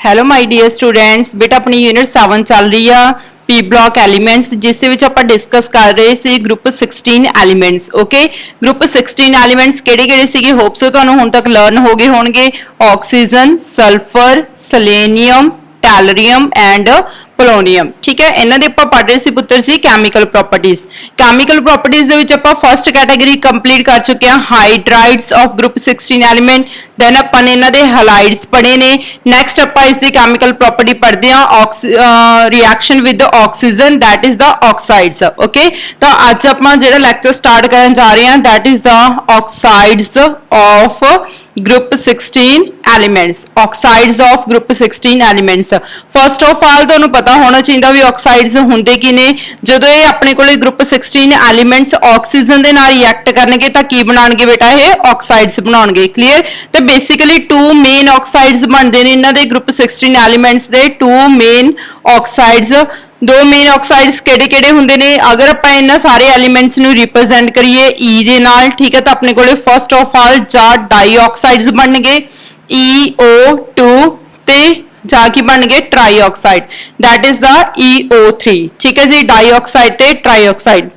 Hello my dear students बेटा अपनी unit 7 चल रही है पी ब्लॉक एलीमेंट्स जिस दे विच आपां डिस्कस कर रहे सी group 16 elements okay group 16 elements किहड़े-किहड़े सीगे होप सो तुहानूं हुण तक लर्न हो गए होणगे oxygen sulphur selenium tellurium and polonium ठीक है इन्हां दे आपां पढ़ रहे सी पुत्तर जी केमिकल प्रॉपर्टीज दे विच आपां फर्स्ट कैटेगरी कंप्लीट कर चुके हैं hydrides of group 16 element then आपां ने इन्हां दे हैलाइड्स पढ़े ने नैक्सट आपां इस दी केमिकल प्रॉपर्टी पढ़दे हां reaction with oxygen that is the oxides okay तो अज आपां जिहड़ा लेक्चर स्टार्ट करन जा रहे हैं that is the oxides of group 16 elements oxides of group 16 elements first of all तुहानूं पता होना चाहिए भी ऑक्साइड्स हुंदे की ने जदों ये अपने कोले ग्रुप 16 एलिमेंट्स ऑक्सीजन दे नाल रिएक्ट करनगे तां की बनाणगे बेटा ये ऑक्साइड्स बनाउणगे क्लीयर तो बेसिकली टू मेन ऑक्साइड्स बनदे ने इन्हां दे ग्रुप 16 एलिमेंट्स दे टू मेन ऑक्साइड्स दो मेन ऑक्साइड्स किहड़े-किहड़े हुंदे ने अगर आपां इन्हां सारे एलिमेंट्स नूं रिप्रेजेंट करिए ई दे नाल ठीक है तो अपने कोले फर्स्ट ऑफ ऑल जा डाईऑक्साइड्स बनणगे EO2 ते जा की बन गए trioxide that is the EO3 ठीक है जी डाईऑक्साइड ते ट्राईऑक्साइड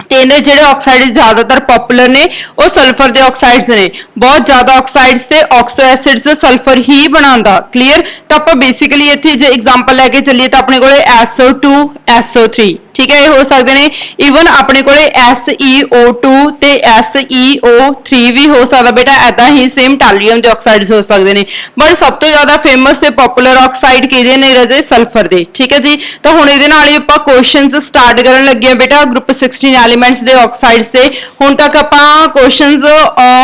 तेरे जेडे ऑक्साइड ज्यादातर पॉपुलर ने वो सल्फर दे ऑक्साइड्स ने बहुत ज्यादा ऑक्साइड्स ते ऑक्सो एसिड्स सल्फर ही बनांदा क्लियर तो आप बेसिकली इत्थे जे एग्जांपल लेके चलिए तो अपने कोले SO2 SO3 ठीक है ये हो सकते हैं इवन अपने कोले SeO2 ते SeO3 भी हो सकता बेटा ऐदा ही सेम टैलियम दे ऑक्साइड्स हो सकते हैं बट सब तो ज्यादा फेमस ते पॉपुलर ऑक्साइड किहदे ने रजे सल्फर दे ठीक है जी तो हुण इहदे नाल ही आपां क्वेश्चंस स्टार्ट करन लगे हैं बेटा ग्रुप 16 एलिमेंट्स दे ऑक्साइड्स दे हुण तक आपां क्वेश्चंस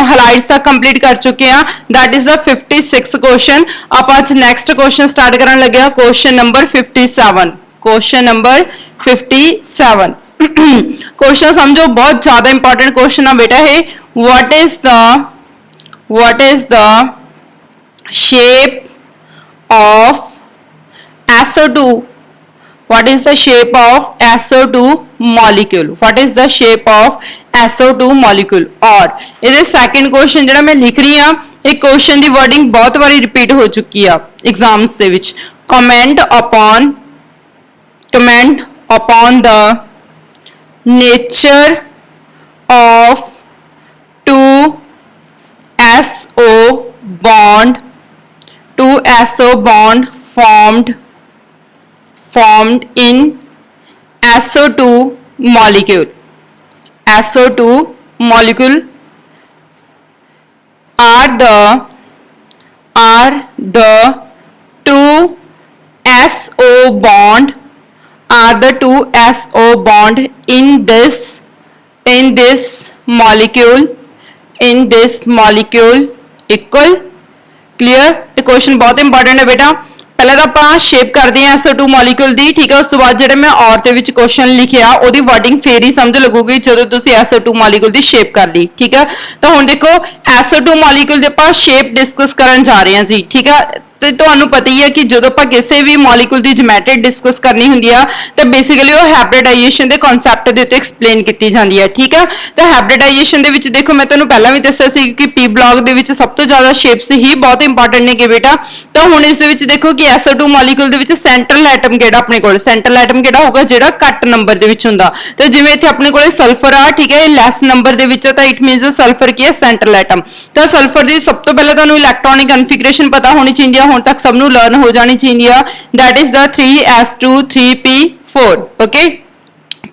हैलाइड्स तक कंप्लीट कर चुके हैं दैट इज द 56 क्वेश्चन आपां आज नेक्स्ट क्वेश्चन स्टार्ट करन लगे हैं question number 57 question number 57 question समझो बहुत ज्यादा इंपॉर्टेंट क्वेश्चन है बेटा है what is the shape of SO2 what is the shape of SO2 molecule what is the shape of SO2 molecule और इधर सेकंड क्वेश्चन ਜਿਹੜਾ मैं लिख रही हां ਇਹ क्वेश्चन ਦੀ वर्डिंग बहुत बारी रिपीट हो चुकी है एग्जाम्स ਦੇ ਵਿੱਚ comment upon the nature of 2SO bond formed in SO2 molecule are the two SO bond in this molecule equal clear ये क्वेश्चन बहुत इंपॉर्टेंट है बेटा पहले तो ਆਪਾਂ शेप करते हैं SO2 मॉलिक्यूल दी ठीक है उस तो बाद ਜਿਹੜੇ मैं और ਦੇ ਵਿੱਚ क्वेश्चन लिखिया ਉਹਦੀ वर्डिंग ਫੇਰ ਹੀ ਸਮਝ ਲੱਗੂਗੀ ਜਦੋਂ ਤੁਸੀਂ SO2 मॉलिक्यूल ਦੀ शेप कर ली ठीक है तो ਹੁਣ देखो SO2 मॉलिक्यूल ਦੇ ਆਪਾਂ शेप डिस्कस ਕਰਨ ਜਾ ਰਹੇ ਹਾਂ ਜੀ ठीक है तो ਤੁਹਾਨੂੰ ਪਤਾ ਹੀ ਹੈ ਕਿ ਜਦੋਂ ਆਪਾਂ ਕਿਸੇ ਵੀ ਮੋਲੀਕੂਲ ਦੀ ਜਿਓਮੈਟਰੀ ਡਿਸਕਸ ਕਰਨੀ ਹੁੰਦੀ ਆ ਤਾਂ ਬੇਸਿਕਲੀ ਉਹ ਹਾਈਬ੍ਰਿਡਾਈਜੇਸ਼ਨ ਦੇ ਕਨਸੈਪਟ ਦੇ ਉੱਤੇ ਐਕਸਪਲੇਨ ਕੀਤੀ ਜਾਂਦੀ ਹੈ ਠੀਕ ਆ ਤਾਂ ਹਾਈਬ੍ਰਿਡਾਈਜੇਸ਼ਨ ਦੇ ਵਿੱਚ ਦੇਖੋ ਮੈਂ ਤੁਹਾਨੂੰ ਪਹਿਲਾਂ ਵੀ ਦੱਸਿਆ ਸੀ ਕਿ ਪੀ ਬਲੌਕ ਦੇ ਵਿੱਚ ਸਭ ਤੋਂ ਜ਼ਿਆਦਾ ਸ਼ੇਪਸ ਹੀ ਬਹੁਤ ਇੰਪੋਰਟੈਂਟ ਨੇ ਕਿ ਬੇਟਾ ਤਾਂ ਹੁਣ ਇਸ ਦੇ ਵਿੱਚ ਦੇਖੋ ਕਿ SO2 ਮੋਲੀਕੂਲ ਦੇ ਵਿੱਚ ਸੈਂਟਰਲ ਐਟਮ ਕਿਹੜਾ ਆਪਣੇ ਕੋਲ ਸੈਂਟਰਲ ਐਟਮ ਕਿਹੜਾ ਹੋਗਾ ਜਿਹੜਾ ਘੱਟ ਨੰਬਰ ਦੇ ਵਿੱਚ ਹੁੰਦਾ ਤੇ ਜਿਵੇਂ ਇੱਥੇ ਆਪਣੇ ਕੋਲੇ ਸਲਫਰ ਆ ਠੀਕ ਹੈ ਇਹ ਲੈਸ ਨੰਬਰ ਦੇ ਵਿੱਚ ਤਾਂ ਇਟ ਮੀਨਸ ਸਲਫਰ ਕੀ ਹੈ ਸੈਂਟਰਲ ਐਟਮ ਤਾਂ ਸਲਫਰ ਦੀ ਸਭ ਤੋਂ ਪਹਿਲਾਂ ਤੁਹਾਨੂੰ ਇਲੈਕਟ੍ਰੋਨਿਕ ਕਨਫੀਗਰੇਸ਼ਨ ਪਤਾ ਹੋਣੀ ਚਾਹੀਦੀ ਹੈ ਹੁਣ ਤੱਕ ਸਭ ਨੂੰ लर्न हो जानी चाहिए that is the 3s2 3p4 okay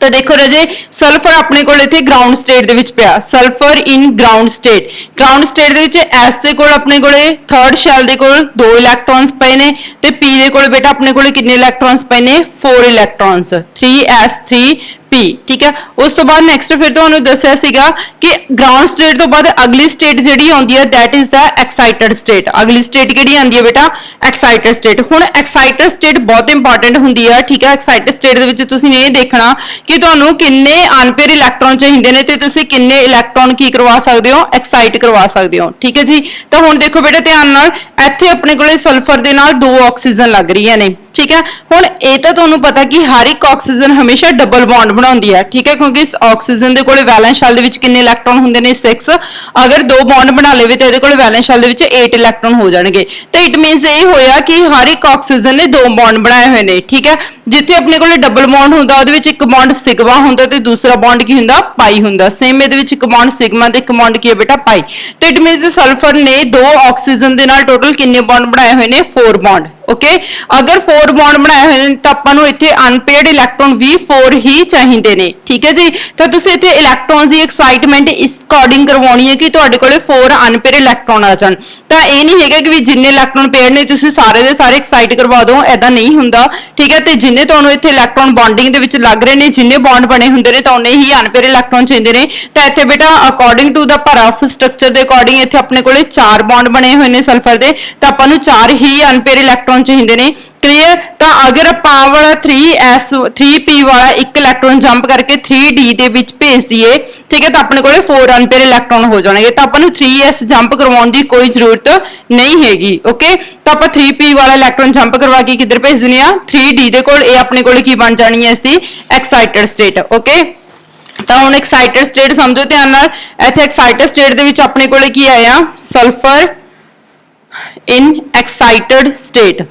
तो देखो रजे सल्फर अपने कोल इथे ग्राउंड स्टेट दे विच पिया सल्फर इन ग्राउंड स्टेट दे विच s दे कोल अपने कोले थर्ड शेल दे कोल 2 इलेक्ट्रॉन्स पए ने ते p दे कोल बेटा अपने कोले कितने इलेक्ट्रॉन्स पए ने 4 इलेक्ट्रॉन्स 3s3p ठीक है उस तो बाद नेक्स्ट फिर तुहानू दस्सिया सीगा कि ग्राउंड स्टेट तो बाद अगली स्टेट जिहड़ी आउंदी है that is the excited state अगली स्टेट किहड़ी आंदी है बेटा एक्साइटेड स्टेट हुण एक्साइटेड स्टेट बहुत इंपॉर्टेंट हुंदी है ठीक है एक्साइटेड स्टेट दे विच तुसीं ये देखना कि तुहानू किन्ने अनपेयर इलेक्ट्रॉन चाहिए ने ते तुसीं किन्ने इलेक्ट्रॉन की करवा सकदे हो एक्साइट करवा सकदे हो ठीक है जी तो हुण देखो बेटा ध्यान नाल इत्थे अपने कोले सल्फर दे नाल 2 ऑक्सीजन लग रही ने ठीक है। हुण ये तो तुहानूं पता कि हर एक ऑक्सीजन हमेशा डबल बॉन्ड बनाउंदी है, ठीक है, क्योंकि इस ऑक्सीजन दे कोले वैलेंस शेल दे विच किन्ने इलैक्ट्रॉन हुंदे ने 6। अगर 2 बॉन्ड बना लेवे तो इहदे कोले वैलेंस शेल दे विच 8 इलैक्ट्रॉन हो जाणगे। तो इट मीनस ये होया कि हर एक ऑक्सीजन ने 2 बॉन्ड बनाए हुए ने, ठीक है। जिथे अपने कोले डबल बॉन्ड हुंदा उहदे विच एक बॉन्ड सिग्मा हुंदा ते दूसरा बॉन्ड की हुंदा पाई हुंदा। सेम इहदे विच एक बॉन्ड सिग्मा ते एक बॉन्ड की है बेटा पाई। तो इट मीनस सल्फर ने 2 ऑक्सीजन दे नाल टोटल किन्ने बॉन्ड बनाए हुए ने 4 बॉन्ड। ओके, अगर 4 बॉन्ड बनाए हुए तो ਆਪਾਂ ਨੂੰ ਇੱਥੇ ਅਨਪੇਅਰਡ ਇਲੈਕਟ੍ਰੋਨ ਵੀ 4 ਹੀ ਚਾਹੀਦੇ ਨੇ, ਠੀਕ ਹੈ ਜੀ। ਤਾਂ ਤੁਸੀਂ ਇੱਥੇ ਇਲੈਕਟ੍ਰੋਨਸ ਦੀ ਐਕਸਾਈਟਮੈਂਟ ਇਸ ਅਕੋਰਡਿੰਗ ਕਰਵਾਉਣੀ ਹੈ ਕਿ ਤੁਹਾਡੇ ਕੋਲੇ 4 ਅਨਪੇਅਰਡ ਇਲੈਕਟ੍ਰੋਨ ਆ ਜਾਣ। ਤਾਂ ਇਹ ਨਹੀਂ ਹੈਗਾ ਕਿ ਵੀ ਜਿੰਨੇ ਇਲੈਕਟ੍ਰੋਨ ਪੇਅਰ ਨੇ ਤੁਸੀਂ ਸਾਰੇ ਦੇ ਸਾਰੇ ਐਕਸਾਈਟ ਕਰਵਾ ਦਿਓ, ਐਦਾਂ ਨਹੀਂ ਹੁੰਦਾ, ਠੀਕ ਹੈ। ਤੇ ਜਿੰਨੇ ਤੁਹਾਨੂੰ ਇੱਥੇ ਇਲੈਕਟ੍ਰੋਨ ਬੌਂਡਿੰਗ ਦੇ ਵਿੱਚ ਲੱਗ ਰਹੇ ਨੇ, ਜਿੰਨੇ ਬੌਂਡ ਬਣੇ ਹੁੰਦੇ ਨੇ ਤਾਂ ਉਹਨੇ ਹੀ ਅਨਪੇਅਰਡ ਇਲੈਕਟ੍ਰੋਨ ਚਾਹੀਦੇ ਨੇ। ਤਾਂ ਇੱਥੇ ਬੇਟਾ according to the rough structure ਦੇ ਅਕੋਰਡਿੰਗ ਇੱਥੇ ਆਪਣੇ ਕੋਲੇ 4 ਬੌਂਡ ਬਣੇ ਹੋਏ ਨੇ ਸਲਫਰ ਦੇ, ਤਾਂ ਆਪਾਂ ਨੂੰ 4 ਹੀ ਅਨਪੇਅਰਡ ਇਲੈਕਟ੍ਰੋਨ ਚਾਹੀਦੇ ਨੇ। क्लियर। तो अगर ਆਪਾਂ वाला 3p वाला एक इलैक्ट्रॉन जंप करके 3d ਦੇ ਵਿੱਚ ਭੇਜ ਦਈਏ, ठीक है, तो अपने ਕੋਲੇ 4 अनपेयर इलैक्ट्रॉन हो जाएंगे। तो ਆਪਾਂ ਨੂੰ 3s जंप करवाਉਣ ਦੀ कोई जरूरत नहीं हैगी। ओके, तो ਆਪਾਂ 3p वाला इलैक्ट्रॉन जंप करवा के किधर भेज ਦਿੰਨੇ ਆ 3d ਦੇ ਕੋਲ। ਇਹ ਆਪਣੇ ਕੋਲੇ ਕੀ ਬਣ ਜਾਣੀ ਹੈ ਇਸਦੀ ਐਕਸਾਈਟਡ ਸਟੇਟ। ओके, ਤਾਂ ਹੁਣ ਐਕਸਾਈਟਡ ਸਟੇਟ ਸਮਝੋ ਧਿਆਨ ਨਾਲ। ਇੱਥੇ ਐਕਸਾਈਟਡ ਸਟੇਟ ਦੇ ਵਿੱਚ ਆਪਣੇ ਕੋਲੇ ਕੀ ਆਇਆ ਸਲਫਰ ਇਨ ਐਕਸਾਈਟਡ ਸਟੇਟ।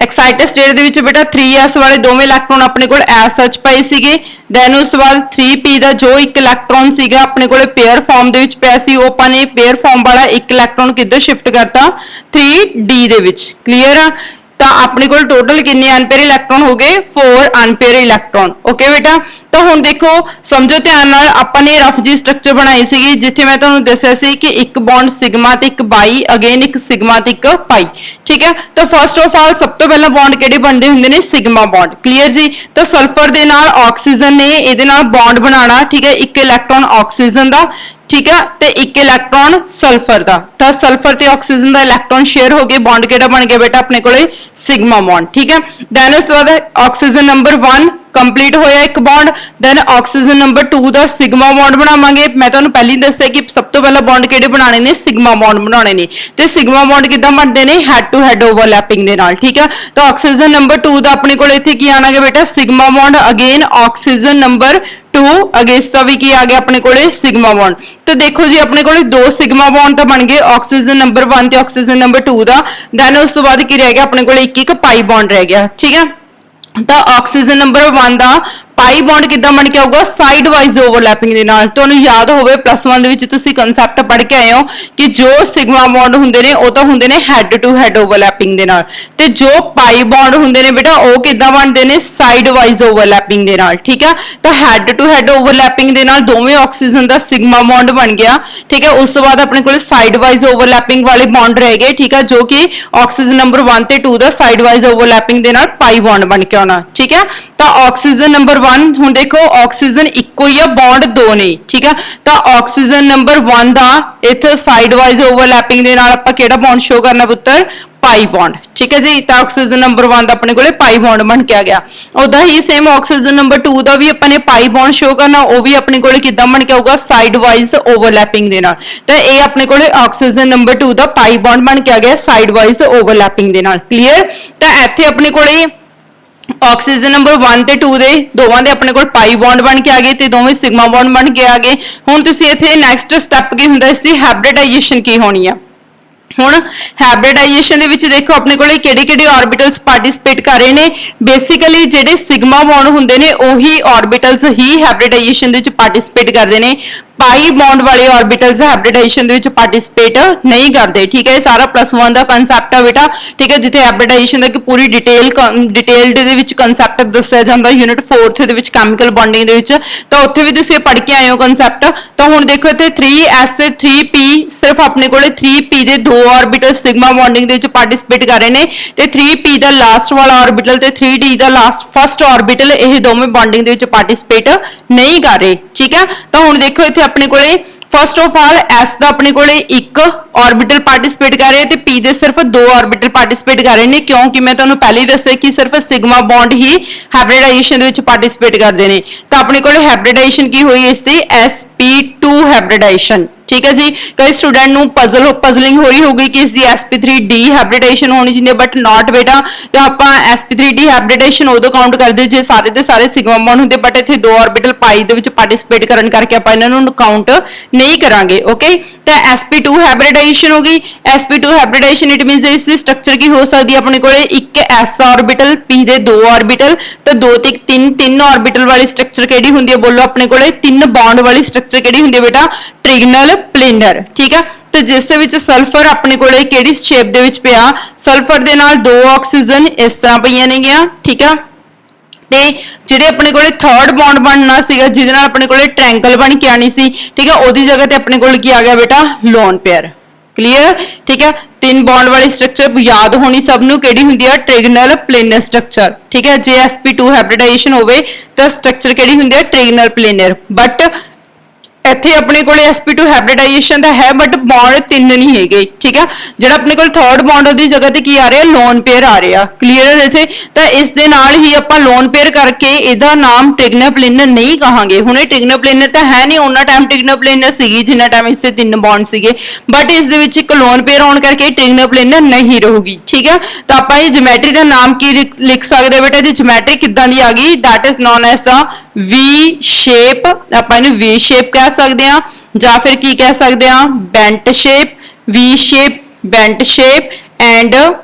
एक्साइटेड स्टेट ਦੇ ਵਿੱਚ बेटा 3s वाले ਦੋਵੇਂ ਇਲੈਕਟ੍ਰੋਨ ਆਪਣੇ ਕੋਲ ਐਸ ਸੱਚ ਪਏ ਸੀਗੇ। ਦੈਨ ਉਸ ਤੋਂ ਬਾਅਦ 3p ਦਾ ਜੋ ਇੱਕ ਇਲੈਕਟ੍ਰੋਨ ਸੀਗਾ ਆਪਣੇ ਕੋਲੇ ਪੇਅਰ ਫਾਰਮ ਦੇ ਵਿੱਚ ਪਿਆ ਸੀ, ਉਹ ਆਪਾਂ ਨੇ ਪੇਅਰ ਫਾਰਮ ਵਾਲਾ ਇੱਕ ਇਲੈਕਟ੍ਰੋਨ ਕਿੱਧਰ ਸ਼ਿਫਟ ਕਰਤਾ 3d ਦੇ ਵਿੱਚ। ਕਲੀਅਰ ਆ। ਤਾਂ ਆਪਣੇ ਕੋਲ ਟੋਟਲ ਕਿੰਨੇ ਅਨਪੇਅਰ ਇਲੈਕਟ੍ਰੋਨ ਹੋ ਗਏ 4 ਅਨਪੇਅਰ ਇਲੈਕਟ੍ਰੋਨ। ਓਕੇ ਬੇਟਾ, ਤਾਂ ਹੁਣ ਦੇਖੋ ਸਮਝੋ ਧਿਆਨ ਨਾਲ। ਆਪਾਂ ਨੇ ਰਫ ਜੀ ਸਟਰਕਚਰ ਬਣਾਈ ਸੀਗੀ ਜਿੱਥੇ ਮੈਂ ਤੁਹਾਨੂੰ ਦੱਸਿਆ ਸੀ ਕਿ ਇੱਕ ਬੌਂਡ ਸਿਗਮਾ ਤੇ ਇੱਕ ਬਾਈ, ਅਗੇਨ ਇੱਕ ਸਿਗਮਾ ਤੇ ਇੱਕ ਪਾਈ, ਠੀਕ ਹੈ। ਤਾਂ ਫਸਟ ਆਫ ਆਲ ਸਭ ਤੋਂ ਪਹਿਲਾਂ ਬੌਂਡ ਕਿਹੜੇ ਬਣਦੇ ਹੁੰਦੇ ਨੇ ਸਿਗਮਾ ਬੌਂਡ। ਕਲੀਅਰ ਜੀ। ਤਾਂ ਸਲਫਰ ਦੇ ਨਾਲ ਆਕਸੀਜਨ ਨੇ ਇਹਦੇ ਨਾਲ ਬੌਂਡ ਬਣਾਉਣਾ, ਠੀਕ ਹੈ, ਇੱਕ ਇਲੈਕਟ੍ਰੋਨ ਆਕਸੀਜਨ ਦਾ, ठीक है, ते एक इलैक्ट्रॉन सल्फर दा। तो सल्फर ते ऑक्सीजन दा इलैक्ट्रॉन शेयर हो गए, बॉन्ड केड़ा बन गया बेटा अपने कोले सिग्मा बॉन्ड। ठीक है, देन उस बाद ऑक्सीजन नंबर 1 कंप्लीट होया एक बॉन्ड। देन ऑक्सीजन नंबर 2 दा सिग्मा बॉन्ड बनावांगे। मैं तुहानू पहले ही दस्सिया कि सब तो पहला बॉन्ड केड़े बनाने ने सिग्मा बॉन्ड बनाने ने। ते सिग्मा बॉन्ड किदां बनदे ने हेड टू हेड ओवरलैपिंग दे नाल। ठीक है, तो ऑक्सीजन नंबर 2 दा अपने कोले इत्थे की आना गया बेटा sigma bond, again oxygen number 2 against दा भी की आ गया अपने कोले सिग्मा बॉन्ड। तो देखो जी अपने कोले 2 सिग्मा बॉन्ड तो बन गए ऑक्सीजन नंबर 1 ते ऑक्सीजन नंबर 2 दा। देन उस तो बाद की रह गया अपने कोले एक पाई बॉन्ड रह गया। ठीक है, तो ऑक्सीजन नंबर 1 दा पाई बॉन्ड किदां बन के आऊगा साइड वाइज ओवरलैपिंग दे नाल। तुहानू याद होवे प्लस 1 दे विच तुसीं कांसैप्ट पढ़ के आए हो कि जो सिग्मा बॉन्ड हुंदे ने ओ तां हुंदे ने हेड टू हेड ओवरलैपिंग दे नाल, ते जो पाई बॉन्ड हुंदे ने बेटा ओ किदां बनदे ने साइड वाइज ओवरलैपिंग दे नाल। ठीक है, तो हेड टू हेड ओवरलैपिंग दे नाल दोवें ऑक्सीजन दा सिग्मा बॉन्ड बन गया। ठीक है, उस तो बाद अपने कोल साइड वाइज ओवरलैपिंग वाले बॉन्ड रह गए। ठीक है, जो कि ऑक्सीजन नंबर 1 ते 2 दा साइड वाइज ओवरलैपिंग दे नाल पाई बॉन्ड बन के आना। ठीक है, तो ऑक्सीजन नंबर 1 हुण देखो ऑक्सीजन इक्को ही है, बॉन्ड 2 ने। ठीक है, तो ऑक्सीजन नंबर 1 दा इथे साइड वाइज ओवरलैपिंग दे नाल आपां केड़ा बॉन्ड शो करना पुत्तर पाई बॉन्ड। ठीक है जी, तो ऑक्सीजन नंबर 1 दा अपने कोले पाई बॉन्ड बन के आ गया। उदा ही सेम ऑक्सीजन नंबर 2 दा भी अपने पाई बॉन्ड शो करना, वो भी अपने कोले किदां बन के आऊगा साइड वाइज ओवरलैपिंग दे नाल। तो ये अपने कोले ऑक्सीजन नंबर 2 दा पाई बॉन्ड बन के आ गया साइड वाइज ओवरलैपिंग दे नाल। क्लीयर। तो इत्थे अपने कोले ऑक्सीजन नंबर 1 ते 2 दे दोवां दे अपने कोल पाई बॉन्ड बन के आ गए ते दोवें सिग्मा बॉन्ड बन के आ गए। हुण तुसीं इत्थे नैक्सट स्टैप की हुंदा इसदी हाइब्रिडाइजेशन की होनी है। हुण हाइब्रिडाइजेशन दे विच देखो अपने कोले किहड़े-किहड़े ऑर्बिटल्स पार्टिसिपेट कर रहे ने। बेसिकली जिहड़े सिग्मा बॉन्ड हुंदे ने ओही ऑर्बिटल्स ही हाइब्रिडाइजेशन दे विच पार्टिसिपेट करदे ने। पाई बॉन्ड वाले ऑर्बिटल्स हाइब्रिडाइजेशन दे विच पार्टिसिपेट नहीं करते। ठीक है, सारा प्लस 1 दा कांसैप्ट है बेटा। ठीक है, जिथे हाइब्रिडाइजेशन दा पूरी डिटेल्ड दे विच कांसैप्ट दस्सिया जांदा यूनिट 4th दे विच केमिकल बॉन्डिंग दे विच, तो उत्थे भी तुसीं पढ़ के आए हो कांसैप्ट। तो हुण देखो इत्थे 3s ते 3p सिर्फ अपने कोले 3p दे 2 ऑर्बिटल सिग्मा बॉन्डिंग दे विच पार्टिसिपेट कर रहे ने, ते 3p दा लास्ट वाला ऑर्बिटल ते 3d दा लास्ट फर्स्ट ऑर्बिटल ये दोवें बॉन्डिंग दे विच पार्टिसिपेट नहीं कर रहे। ठीक है, तो हुण देखो इत्थे अपने कोले फर्स्ट ऑफ ऑल s दा अपने कोले एक ऑर्बिटल पार्टिसिपेट कर रहे हैं, p दे सिर्फ 2 ऑर्बिटल पार्टिसिपेट कर रहे हैं, क्योंकि मैं तुहानू पहले ही दस्सिया कि सिर्फ सिग्मा बॉन्ड ही हाइब्रिडाइजेशन दे विच पार्टिसिपेट करते हैं। तो अपने कोले हाइब्रिडाइजेशन की हुई इसदी sp2 हाइब्रिडाइजेशन। ठीक है जी। कई स्टूडेंट ਨੂੰ ਪਜ਼ਲਿੰਗ ਹੋ ਰਹੀ ਹੋਗੀ ਕਿ ਇਸ ਦੀ sp3d ਹੈਬਿਟੇਸ਼ਨ ਹੋਣੀ ਚਾਹੀਦੀ ਹੈ, ਬਟ ਨਾਟ ਬੇਟਾ। ਤੇ ਆਪਾਂ sp3d ਹੈਬਿਟੇਸ਼ਨ ਉਦੋਂ ਕਾਊਂਟ ਕਰਦੇ ਜੇ ਸਾਰੇ ਦੇ ਸਾਰੇ ਸਿਗਮਾ ਬੌਂਡ ਹੁੰਦੇ, ਬਟ ਇੱਥੇ ਦੋ ਆਰਬਿਟਲ ਪਾਈ ਦੇ ਵਿੱਚ ਪਾਰਟਿਸਿਪੇਟ ਕਰਨ ਕਰਕੇ ਆਪਾਂ ਇਹਨਾਂ ਨੂੰ ਕਾਊਂਟ ਨਹੀਂ ਕਰਾਂਗੇ। ਓਕੇ, ਤਾਂ sp2 ਹੈਬਿਟੇਸ਼ਨ ਹੋ ਗਈ। sp2 ਹੈਬਿਟੇਸ਼ਨ ਇਟ ਮੀਨਸ ਇਸ ਦੀ ਸਟਰਕਚਰ ਕੀ ਹੋ ਸਕਦੀ ਹੈ ਆਪਣੇ ਕੋਲੇ, ਇੱਕ s ਆਰਬਿਟਲ, p ਦੇ ਦੋ ਆਰਬਿਟਲ, ਤਾਂ ਦੋ ਤੇ ਤਿੰਨ ਆਰਬਿਟਲ ਵਾਲੀ ਸਟਰਕਚਰ ਕਿਹੜੀ ਹੁੰਦੀ ਹੈ, ਬੋਲੋ ਆਪਣੇ ਕੋਲੇ ਤਿੰਨ ਬੌਂਡ ਵਾਲੀ ਸਟਰਕਚਰ ਕਿਹੜੀ ਹੁੰਦੀ ਹੈ ਬੇਟਾ, ਟ੍ਰਿਗਨਲ ਪਲੇਨਰ। ਠੀਕ ਹੈ, ਤੇ ਜਿਸ ਦੇ ਵਿੱਚ ਸਲਫਰ ਆਪਣੇ ਕੋਲੇ ਕਿਹੜੀ ਸ਼ੇਪ ਦੇ ਵਿੱਚ ਪਿਆ, ਸਲਫਰ ਦੇ ਨਾਲ ਦੋ ਆਕਸੀਜਨ ਇਸ ਤਰ੍ਹਾਂ ਪਈਆਂ ਨੇਗੀਆਂ। ਠੀਕ ਆ, ਤੇ ਜਿਹੜੇ ਆਪਣੇ ਕੋਲੇ ਥਰਡ ਬੌਂਡ ਬਣਨਾ ਸੀਗਾ ਜਿਹਦੇ ਨਾਲ ਆਪਣੇ ਕੋਲੇ ਟ੍ਰਾਇੰਗਲ ਬਣ ਕੇ ਆਣੀ ਸੀ, ਠੀਕ ਹੈ, ਉਹਦੀ ਜਗ੍ਹਾ ਤੇ ਆਪਣੇ ਕੋਲ ਕੀ ਆ ਗਿਆ ਬੇਟਾ, ਲੋਨ ਪੇਅਰ। ਕਲੀਅਰ, ਠੀਕ ਹੈ। ਤਿੰਨ ਬੌਂਡ ਵਾਲੀ ਸਟਰਕਚਰ ਯਾਦ ਹੋਣੀ ਸਭ ਨੂੰ ਕਿਹੜੀ ਹੁੰਦੀ ਹੈ, ਟ੍ਰਿਗਨਲ ਪਲੇਨਰ sstructure। ਠੀਕ ਹੈ, ਜੇ sp2 ਹੈਬਿਟੇਸ਼ਨ ਹੋਵੇ ਤਾਂ ਸਟਰਕਚਰ ਕਿਹੜੀ ਹੁੰਦੀ ਹੈ, ਟ੍ਰਿਗਨਲ ਪਲੇਨਰ। ਬਟ ਇੱਥੇ ਆਪਣੇ ਕੋਲੇ sp2 ਹੈਬਿਟੇਸ਼ਨ ਦਾ ਹੈ, ਬਟ ਬੌਂਡ ਤਿੰਨ ਨਹੀਂ ਹੈਗੇ। ਠੀਕ ਆ, ਜਿਹੜਾ ਆਪਣੇ ਕੋਲ ਥਰਡ ਬੌਂਡ ਉਹਦੀ ਜਗ੍ਹਾ ਤੇ ਕੀ ਆ ਰਿਹਾ, ਲੋਨ ਪੇਅਰ ਆ ਰਿਹਾ। ਕਲੀਅਰ ਹੈ ਜੀ। ਤਾਂ ਇਸ ਦੇ ਨਾਲ ਹੀ ਆਪਾਂ ਲੋਨ ਪੇਅਰ ਕਰਕੇ ਇਹਦਾ ਨਾਮ ਟ੍ਰਿਗਨਲ ਪਲੇਨਰ ਨਹੀਂ ਕਹਾਂਗੇ। ਹੁਣ ਇਹ ਟ੍ਰਿਗਨਲ ਪਲੇਨਰ ਤਾਂ ਹੈ ਨਹੀਂ, ਉਹਨਾਂ ਟਾਈਮ ਟ੍ਰਿਗਨਲ ਪਲੇਨਰ ਸੀਗੀ ਜਿੰਨਾ ਟਾਈਮ ਇਸ ਦੇ ਤਿੰਨ ਬੌਂਡ ਸੀਗੇ, ਬਟ ਇਸ ਦੇ ਵਿੱਚ ਇੱਕ ਲੋਨ ਪੇਅਰ ਆਉਣ ਕਰਕੇ ਟ੍ਰਿਗਨਲ ਪਲੇਨਰ ਨਹੀਂ ਰਹੂਗੀ। ਠੀਕ ਆ, ਤਾਂ ਆਪਾਂ ਇਹ ਜਿਓਮੈਟਰੀ ਦਾ ਨਾਮ ਕੀ ਲਿਖ ਸਕਦੇ ਬੇਟਾ, ਇਹਦੀ ਜਿਓਮੈਟਰੀ ਕਿੱਦਾਂ ਦੀ ਆ ਗਈ, that is known as the V shape. ਆਪਾਂ ਇਹਨੂੰ ਵੀ ਸ਼ੇਪ ਕਹਿ ਸਕਦੇ ਹਾਂ, ਜਾਂ ਫਿਰ ਕੀ ਕਹਿ ਸਕਦੇ ਹਾਂ, bent shape, V shape, bent shape and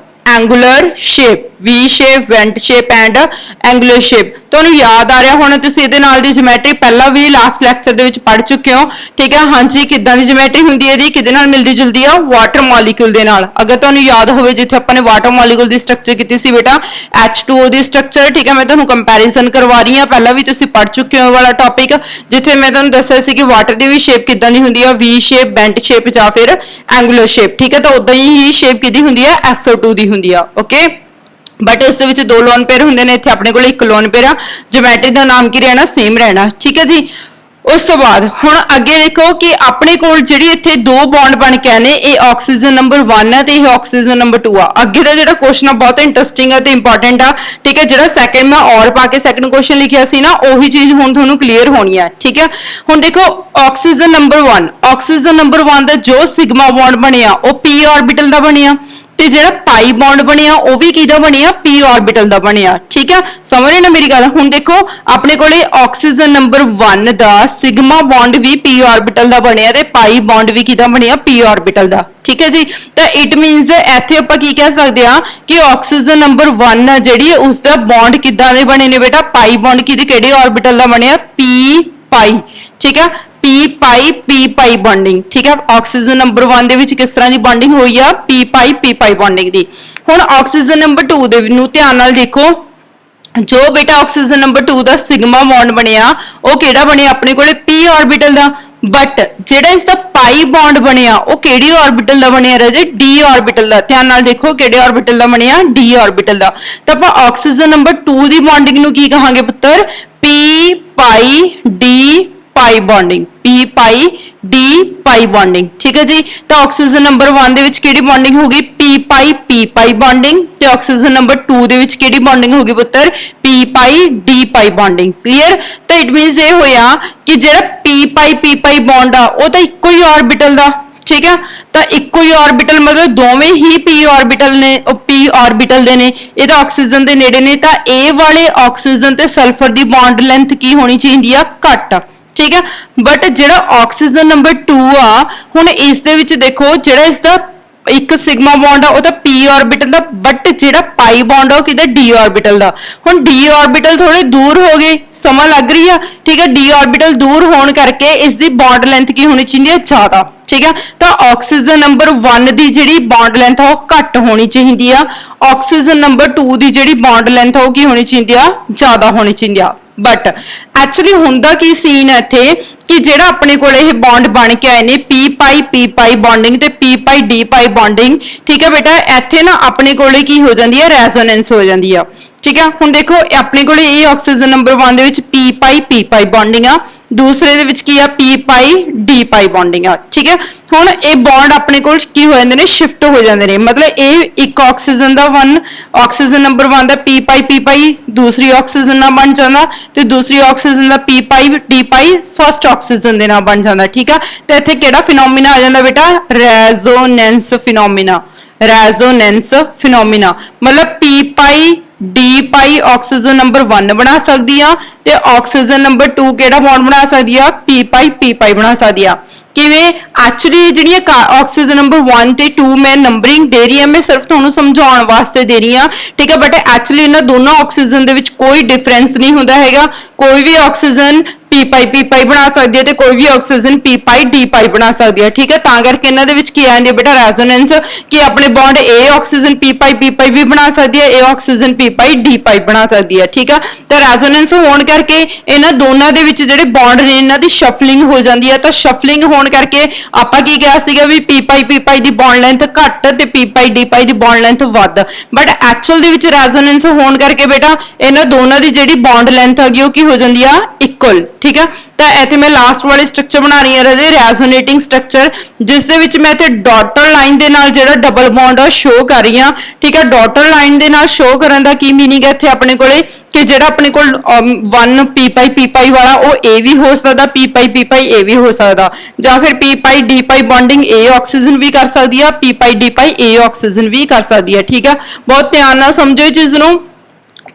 angular shape. V shape, bent shape and angular shape. ਤੁਹਾਨੂੰ ਯਾਦ ਆ ਰਿਹਾ ਹੁਣ ਤੁਸੀਂ ਇਹਦੇ ਨਾਲ ਦੀ ਜਿਓਮੈਟਰੀ ਪਹਿਲਾਂ ਵੀ ਲਾਸਟ ਲੈਕਚਰ ਦੇ ਵਿੱਚ ਪੜ੍ਹ ਚੁੱਕੇ ਹੋ। ਠੀਕ ਹੈ, ਹਾਂਜੀ, ਕਿੱਦਾਂ ਦੀ ਜਿਓਮੈਟਰੀ ਹੁੰਦੀ ਹੈ ਇਹਦੀ, ਕਿਹਦੇ ਨਾਲ ਮਿਲਦੀ ਜੁਲਦੀ ਆ, ਵਾਟਰ ਮੋਲੀਕਿਊਲ ਦੇ ਨਾਲ। ਅਗਰ ਤੁਹਾਨੂੰ ਯਾਦ ਹੋਵੇ ਜਿੱਥੇ ਆਪਾਂ ਨੇ ਵਾਟਰ ਮੋਲੀਕਿਊਲ ਦੀ ਸਟਰਕਚਰ ਕੀਤੀ ਸੀ ਬੇਟਾ, H2O ਦੀ ਸਟਰਕਚਰ। ਠੀਕ ਹੈ, ਮੈਂ ਤੁਹਾਨੂੰ ਕੰਪੈਰੀਜ਼ਨ ਕਰਵਾ ਰਹੀ ਹਾਂ, ਪਹਿਲਾਂ ਵੀ ਤੁਸੀਂ ਪੜ੍ਹ ਚੁੱਕੇ ਹੋ ਵਾਲਾ ਟੌਪਿਕ, ਜਿੱਥੇ ਮੈਂ ਤੁਹਾਨੂੰ ਦੱਸਿਆ ਸੀ ਕਿ ਵਾਟਰ ਦੀ ਵੀ ਸ਼ੇਪ ਕਿੱਦਾਂ ਦੀ ਹੁੰਦੀ ਆ, ਵੀ ਸ਼ੇਪ, ਬੈਂਟ ਸ਼ੇਪ ਜਾਂ ਫਿਰ ਐਂਗੂਲਰ ਸ਼ੇਪ। ਠੀਕ ਹੈ, ਤਾਂ ਉਦਾਂ ਹੀ ਸ਼ੇਪ ਕਿਹਦੀ ਹੁੰਦੀ ਆ, SO2 ਦੀ ਹੁੰਦੀ ਆ। ਓਕੇ, ਬਟ ਉਸ ਦੇ ਵਿੱਚ ਦੋ ਲੋਨ ਪੇਅਰ ਹੁੰਦੇ ਨੇ, ਇੱਥੇ ਆਪਣੇ ਕੋਲ ਇੱਕ ਲੋਨ ਪੇਅਰ ਆ। ਜਿਓਮੈਟਰੀ ਦਾ ਨਾਮ ਕੀ ਰਹਿਣਾ, ਸੇਮ ਰਹਿਣਾ। ਠੀਕ ਹੈ ਜੀ। ਉਸ ਤੋਂ ਬਾਅਦ ਹੁਣ ਅੱਗੇ ਦੇਖੋ ਕਿ ਆਪਣੇ ਕੋਲ ਜਿਹੜੀ ਇੱਥੇ ਦੋ ਬੌਂਡ ਬਣ ਕੇ ਆਏ ਨੇ, ਇਹ ਆਕਸੀਜਨ ਨੰਬਰ 1 ਹੈ ਤੇ ਇਹ ਆਕਸੀਜਨ ਨੰਬਰ 2 ਆ। ਅੱਗੇ ਦਾ ਜਿਹੜਾ ਕੁਐਸਚਨ ਆ ਬਹੁਤ ਇੰਟਰਸਟਿੰਗ ਹੈ ਤੇ ਇੰਪੋਰਟੈਂਟ ਆ। ਠੀਕ ਹੈ, ਜਿਹੜਾ ਸੈਕੰਡ ਮੈਂ ਔਰ ਪਾ ਕੇ ਸੈਕੰਡ ਕੁਐਸਚਨ ਲਿਖਿਆ ਸੀ ਨਾ, ਉਹੀ ਚੀਜ਼ ਹੁਣ ਤੁਹਾਨੂੰ ਕਲੀਅਰ ਹੋਣੀ ਹੈ। ਠੀਕ ਹੈ, ਹੁਣ ਦੇਖੋ ਆਕਸੀਜਨ ਨੰਬਰ 1, ਆਕਸੀਜਨ ਨੰਬਰ 1 ਦਾ ਜੋ ਸਿਗਮਾ ਬੌਂਡ ਬਣਿਆ ਉਹ p ਆਰਬਿਟਲ ਦਾ ਬਣਿਆ, ਤੇ ਜਿਹੜਾ ਪਾਈ ਬੌਂਡ ਬਣਿਆ ਉਹ ਵੀ ਕਿਹਦਾ ਬਣਿਆ, p ਆਰਬਿਟਲ ਦਾ ਬਣਿਆ। ਠੀਕ ਹੈ, ਸਮਝ ਰਹੇ ਨਾ ਮੇਰੀ ਗੱਲ। ਹੁਣ ਦੇਖੋ ਆਪਣੇ ਕੋਲੇ ਆਕਸੀਜਨ ਨੰਬਰ 1 ਦਾ ਸਿਗਮਾ ਬੌਂਡ ਵੀ p ਆਰਬਿਟਲ ਦਾ ਬਣਿਆ ਤੇ ਪਾਈ ਬੌਂਡ ਵੀ ਕਿਹਦਾ ਬਣਿਆ, p ਆਰਬਿਟਲ ਦਾ। ਠੀਕ ਹੈ ਜੀ, ਤਾਂ ਇਟ ਮੀਨਸ ਇੱਥੇ ਆਪਾਂ ਕੀ ਕਹਿ ਸਕਦੇ ਆ ਕਿ ਆਕਸੀਜਨ ਨੰਬਰ 1 ਜਿਹੜੀ ਉਸ ਦਾ ਬੌਂਡ ਕਿੱਦਾਂ ਦੇ ਬਣੇ ਨੇ ਬੇਟਾ, ਪਾਈ ਬੌਂਡ ਕਿਹੜੇ ਆਰਬਿਟਲ ਦਾ ਬਣਿਆ, p ਪਾਈ। ਠੀਕ ਹੈ, p ਪਾਈ ਬੌਂਡਿੰਗ। ਠੀਕ ਹੈ, ਆਕਸੀਜਨ ਨੰਬਰ 1 ਦੇ ਵਿੱਚ ਕਿਸ ਤਰ੍ਹਾਂ ਦੀ ਬੌਂਡਿੰਗ ਹੋਈ ਆ, p ਪਾਈ ਬੌਂਡਿੰਗ ਦੀ। ਹੁਣ ਆਕਸੀਜਨ ਨੰਬਰ 2 ਦੇ ਨੂੰ ਧਿਆਨ ਨਾਲ ਦੇਖੋ, ਜੋ ਬੇਟਾ ਆਕਸੀਜਨ ਨੰਬਰ 2 ਦਾ ਸਿਗਮਾ ਬੌਂਡ ਬਣਿਆ ਉਹ ਕਿਹੜਾ ਬਣਿਆ ਆਪਣੇ ਕੋਲੇ, p ਆਰਬਿਟਲ ਦਾ। ਬਟ ਜਿਹੜਾ ਇਸ ਦਾ ਪਾਈ ਬੌਂਡ ਬਣਿਆ ਉਹ ਕਿਹੜੀ ਆਰਬਿਟਲ ਦਾ ਬਣਿਆ ਰਾਜੇ, d ਆਰਬਿਟਲ ਦਾ। ਧਿਆਨ ਨਾਲ ਦੇਖੋ ਕਿਹੜੇ ਆਰਬਿਟਲ ਦਾ ਬਣਿਆ, d ਆਰਬਿਟਲ ਦਾ। ਤਾਂ ਆਪਾਂ ਆਕਸੀਜਨ ਨੰਬਰ 2 ਦੀ ਬੌਂਡਿੰਗ ਨੂੰ ਕੀ ਕਹਾਂਗੇ ਪੁੱਤਰ, p ਪਾਈ d ਪਾਈ ਬੌਂਡਿੰਗ, p ਪਾਈ d ਪਾਈ ਬੌਂਡਿੰਗ। ਠੀਕ ਹੈ ਜੀ, ਤਾਂ ਆਕਸੀਜਨ ਨੰਬਰ 1 ਦੇ ਵਿੱਚ ਕਿਹੜੀ ਬੌਂਡਿੰਗ ਹੋਗੀ, p ਪਾਈ ਬੌਂਡਿੰਗ, ਤੇ ਆਕਸੀਜਨ ਨੰਬਰ 2 ਦੇ ਵਿੱਚ ਕਿਹੜੀ ਬੌਂਡਿੰਗ ਹੋਗੀ ਪੁੱਤਰ, p d ਪਾਈ ਬੌਂਡਿੰਗ। ਕਲੀਅਰ, ਤਾਂ ਇਟ ਮੀਨਸ ਇਹ ਹੋਇਆ ਕਿ ਜਿਹੜਾ p ਪਾਈ ਬੌਂਡ ਆ ਉਹ ਤਾਂ ਇੱਕੋ ਹੀ ਆਰਬਿਟਲ ਦਾ। ਠੀਕ ਹੈ, ਤਾਂ ਇੱਕੋ ਹੀ ਆਰਬਿਟਲ ਮਤਲਬ ਦੋਵੇਂ ਹੀ p ਆਰਬਿਟਲ ਨੇ, p ਆਰਬਿਟਲ ਦੇ ਨੇ, ਇਹ ਤਾਂ ਆਕਸੀਜਨ ਦੇ ਨੇੜੇ ਨੇ, ਤਾਂ ਇਹ ਵਾਲੇ ਆਕਸੀਜਨ ਤੇ ਸਲਫਰ ਦੀ ਬੌਂਡ ਲੈਂਥ ਕੀ ਹੋਣੀ ਚਾਹੀਦੀ ਆ, ਘੱਟ। ਠੀਕ ਹੈ, ਬਟ ਜਿਹੜਾ ਆਕਸੀਜਨ ਨੰਬਰ 2 ਆ, ਹੁਣ ਇਸ ਦੇ ਵਿੱਚ ਦੇਖੋ ਜਿਹੜਾ ਇਸ ਦਾ ਇੱਕ ਸਿਗਮਾ ਬੌਂਡ ਆ ਉਹ ਤਾਂ p ਆਰਬਿਟਲ ਦਾ, ਬਟ ਜਿਹੜਾ ਪਾਈ ਬੌਂਡ ਆ ਉਹ ਕਿਹਦਾ, d ਆਰਬਿਟਲ ਦਾ। ਹੁਣ d ਆਰਬਿਟਲ ਥੋੜੇ ਦੂਰ ਹੋ ਗਏ, ਸਮਾਂ ਲੱਗ ਰਹੀ ਆ। ਠੀਕ ਹੈ, d ਆਰਬਿਟਲ ਦੂਰ ਹੋਣ ਕਰਕੇ ਇਸ ਦੀ ਬੌਂਡ ਲੈਂਥ ਕੀ ਹੋਣੀ ਚਾਹੀਦੀ ਹੈ, ਜ਼ਿਆਦਾ। ਠੀਕ ਹੈ, ਤਾਂ ਆਕਸੀਜਨ ਨੰਬਰ 1 ਦੀ ਜਿਹੜੀ ਬੌਂਡ ਲੈਂਥ ਆ ਉਹ ਘੱਟ ਹੋਣੀ ਚਾਹੀਦੀ ਆ, ਆਕਸੀਜਨ ਨੰਬਰ 2 ਦੀ ਜਿਹੜੀ ਬੌਂਡ ਲੈਂਥ ਆ ਉਹ ਕੀ ਹੋਣੀ ਚਾਹੀਦੀ ਆ, ਜ਼ਿਆਦਾ ਹੋਣੀ ਚਾਹੀਦੀ ਆ। ਬਟ ਐਕਚੁਅਲੀ ਹੁੰਦਾ ਕੀ ਸੀਨ ਹੈ ਇੱਥੇ ਕਿ ਜਿਹੜਾ ਆਪਣੇ ਕੋਲ ਇਹ ਬੌਂਡ ਬਣ ਕੇ ਆਏ ਨੇ p ਪਾਈ ਬੌਂਡਿੰਗ ਤੇ p d ਪਾਈ ਬੌਂਡਿੰਗ। ਠੀਕ ਹੈ ਬੇਟਾ, ਇੱਥੇ ਨਾ ਆਪਣੇ ਕੋਲੇ ਕੀ ਹੋ ਜਾਂਦੀ ਹੈ, ਰੈਜ਼ੋਨੈਂਸ ਹੋ ਜਾਂਦੀ ਆ। ਠੀਕ ਹੈ, ਹੁਣ ਦੇਖੋ ਆਪਣੇ ਕੋਲੇ ਇਹ ਆਕਸੀਜਨ ਨੰਬਰ 1 ਦੇ ਵਿੱਚ p ਪਾਈ ਬੌਂਡਿੰਗ ਆ दूसरे दे विच की आ P pi d pi bonding आ, ठीक है। हुण ये बॉन्ड अपने कोल की हो जांदे ने, शिफ्ट हो जांदे ने, मतलब ये एक ऑक्सीजन दा वन ऑक्सीजन नंबर 1 दा पी पाई दूसरी ऑक्सीजन नाल बन जांदा ते दूसरी ऑक्सीजन दा पी पाई डी पाई फर्स्ट ऑक्सीजन दे नाल बन जांदा, ठीक है। ते इत्थे किहड़ा फिनोमिना आ जांदा बेटा, रेजोनेंस फिनोमिना, रेजोनेंस फिनोमिना, मतलब पी पाई डी पाई ऑक्सीजन नंबर 1 बना सकदी आ ते ऑक्सीजन नंबर 2 केड़ा बॉन्ड बना सकदी आ, पी पाई बना सकदी आ। किवें एक्चुअली जिहड़ी ऑक्सीजन नंबर 1 ते 2 मैं नंबरिंग दे रही हां, मैं सिर्फ तुहानू समझाउण वास्ते दे रही हां, ठीक है। बट एक्चुअली इन्हां दोनों ऑक्सीजन दे विच कोई डिफरेंस नहीं हुंदा हैगा, कोई भी ऑक्सीजन पी पाई बना सकती है तो कोई भी oxygen p pi d pi बना सकती है, ठीक है। तां करके इन्हां दे विच की आ जांदी बेटा रेजोनेंस, कि अपने बॉन्ड ए ऑक्सीजन पी पाई भी बना सकती है, ए oxygen p pi d pi बना सकती है, ठीक है। तो रेजोनेंस होने करके इन्हां दोनों दे विच जिहड़े बॉन्ड ने इन्हां दी शफलिंग हो जाती है, तो शफलिंग होने करके आपां की कहा सीगा भी पी पाई दी बॉन्ड लेंथ घट ते पी पाई डी पाई दी बॉन्ड लेंथ वध, but actual they which resonance होने करके बेटा इन्हां दोनों दी जिहड़ी बॉन्ड लेंथ हैगी ओह की हो जाती है इक्वल, ठीक है। तो इत्थे मैं लास्ट वाले स्ट्रक्चर बना रही हूं रेजोनेटिंग स्ट्रक्चर, जिस दे विच मैं इत्थे डॉटर लाइन दे नाल जिहड़ा डबल बॉन्ड शो कर रही हां, ठीक है। डॉटर लाइन दे नाल शो करन दा की मीनिंग है इत्थे अपने कोले कि जिहड़ा अपने कोल 1 पी पाई वाला वो ए भी हो सकदा, पी पाई ए भी हो सकदा, जां फिर P pi d pi bonding A oxygen भी कर सकदी है, P pi d pi A oxygen भी कर सकदी है, ठीक है। बहुत ध्यान नाल समझो इस चीज नूं,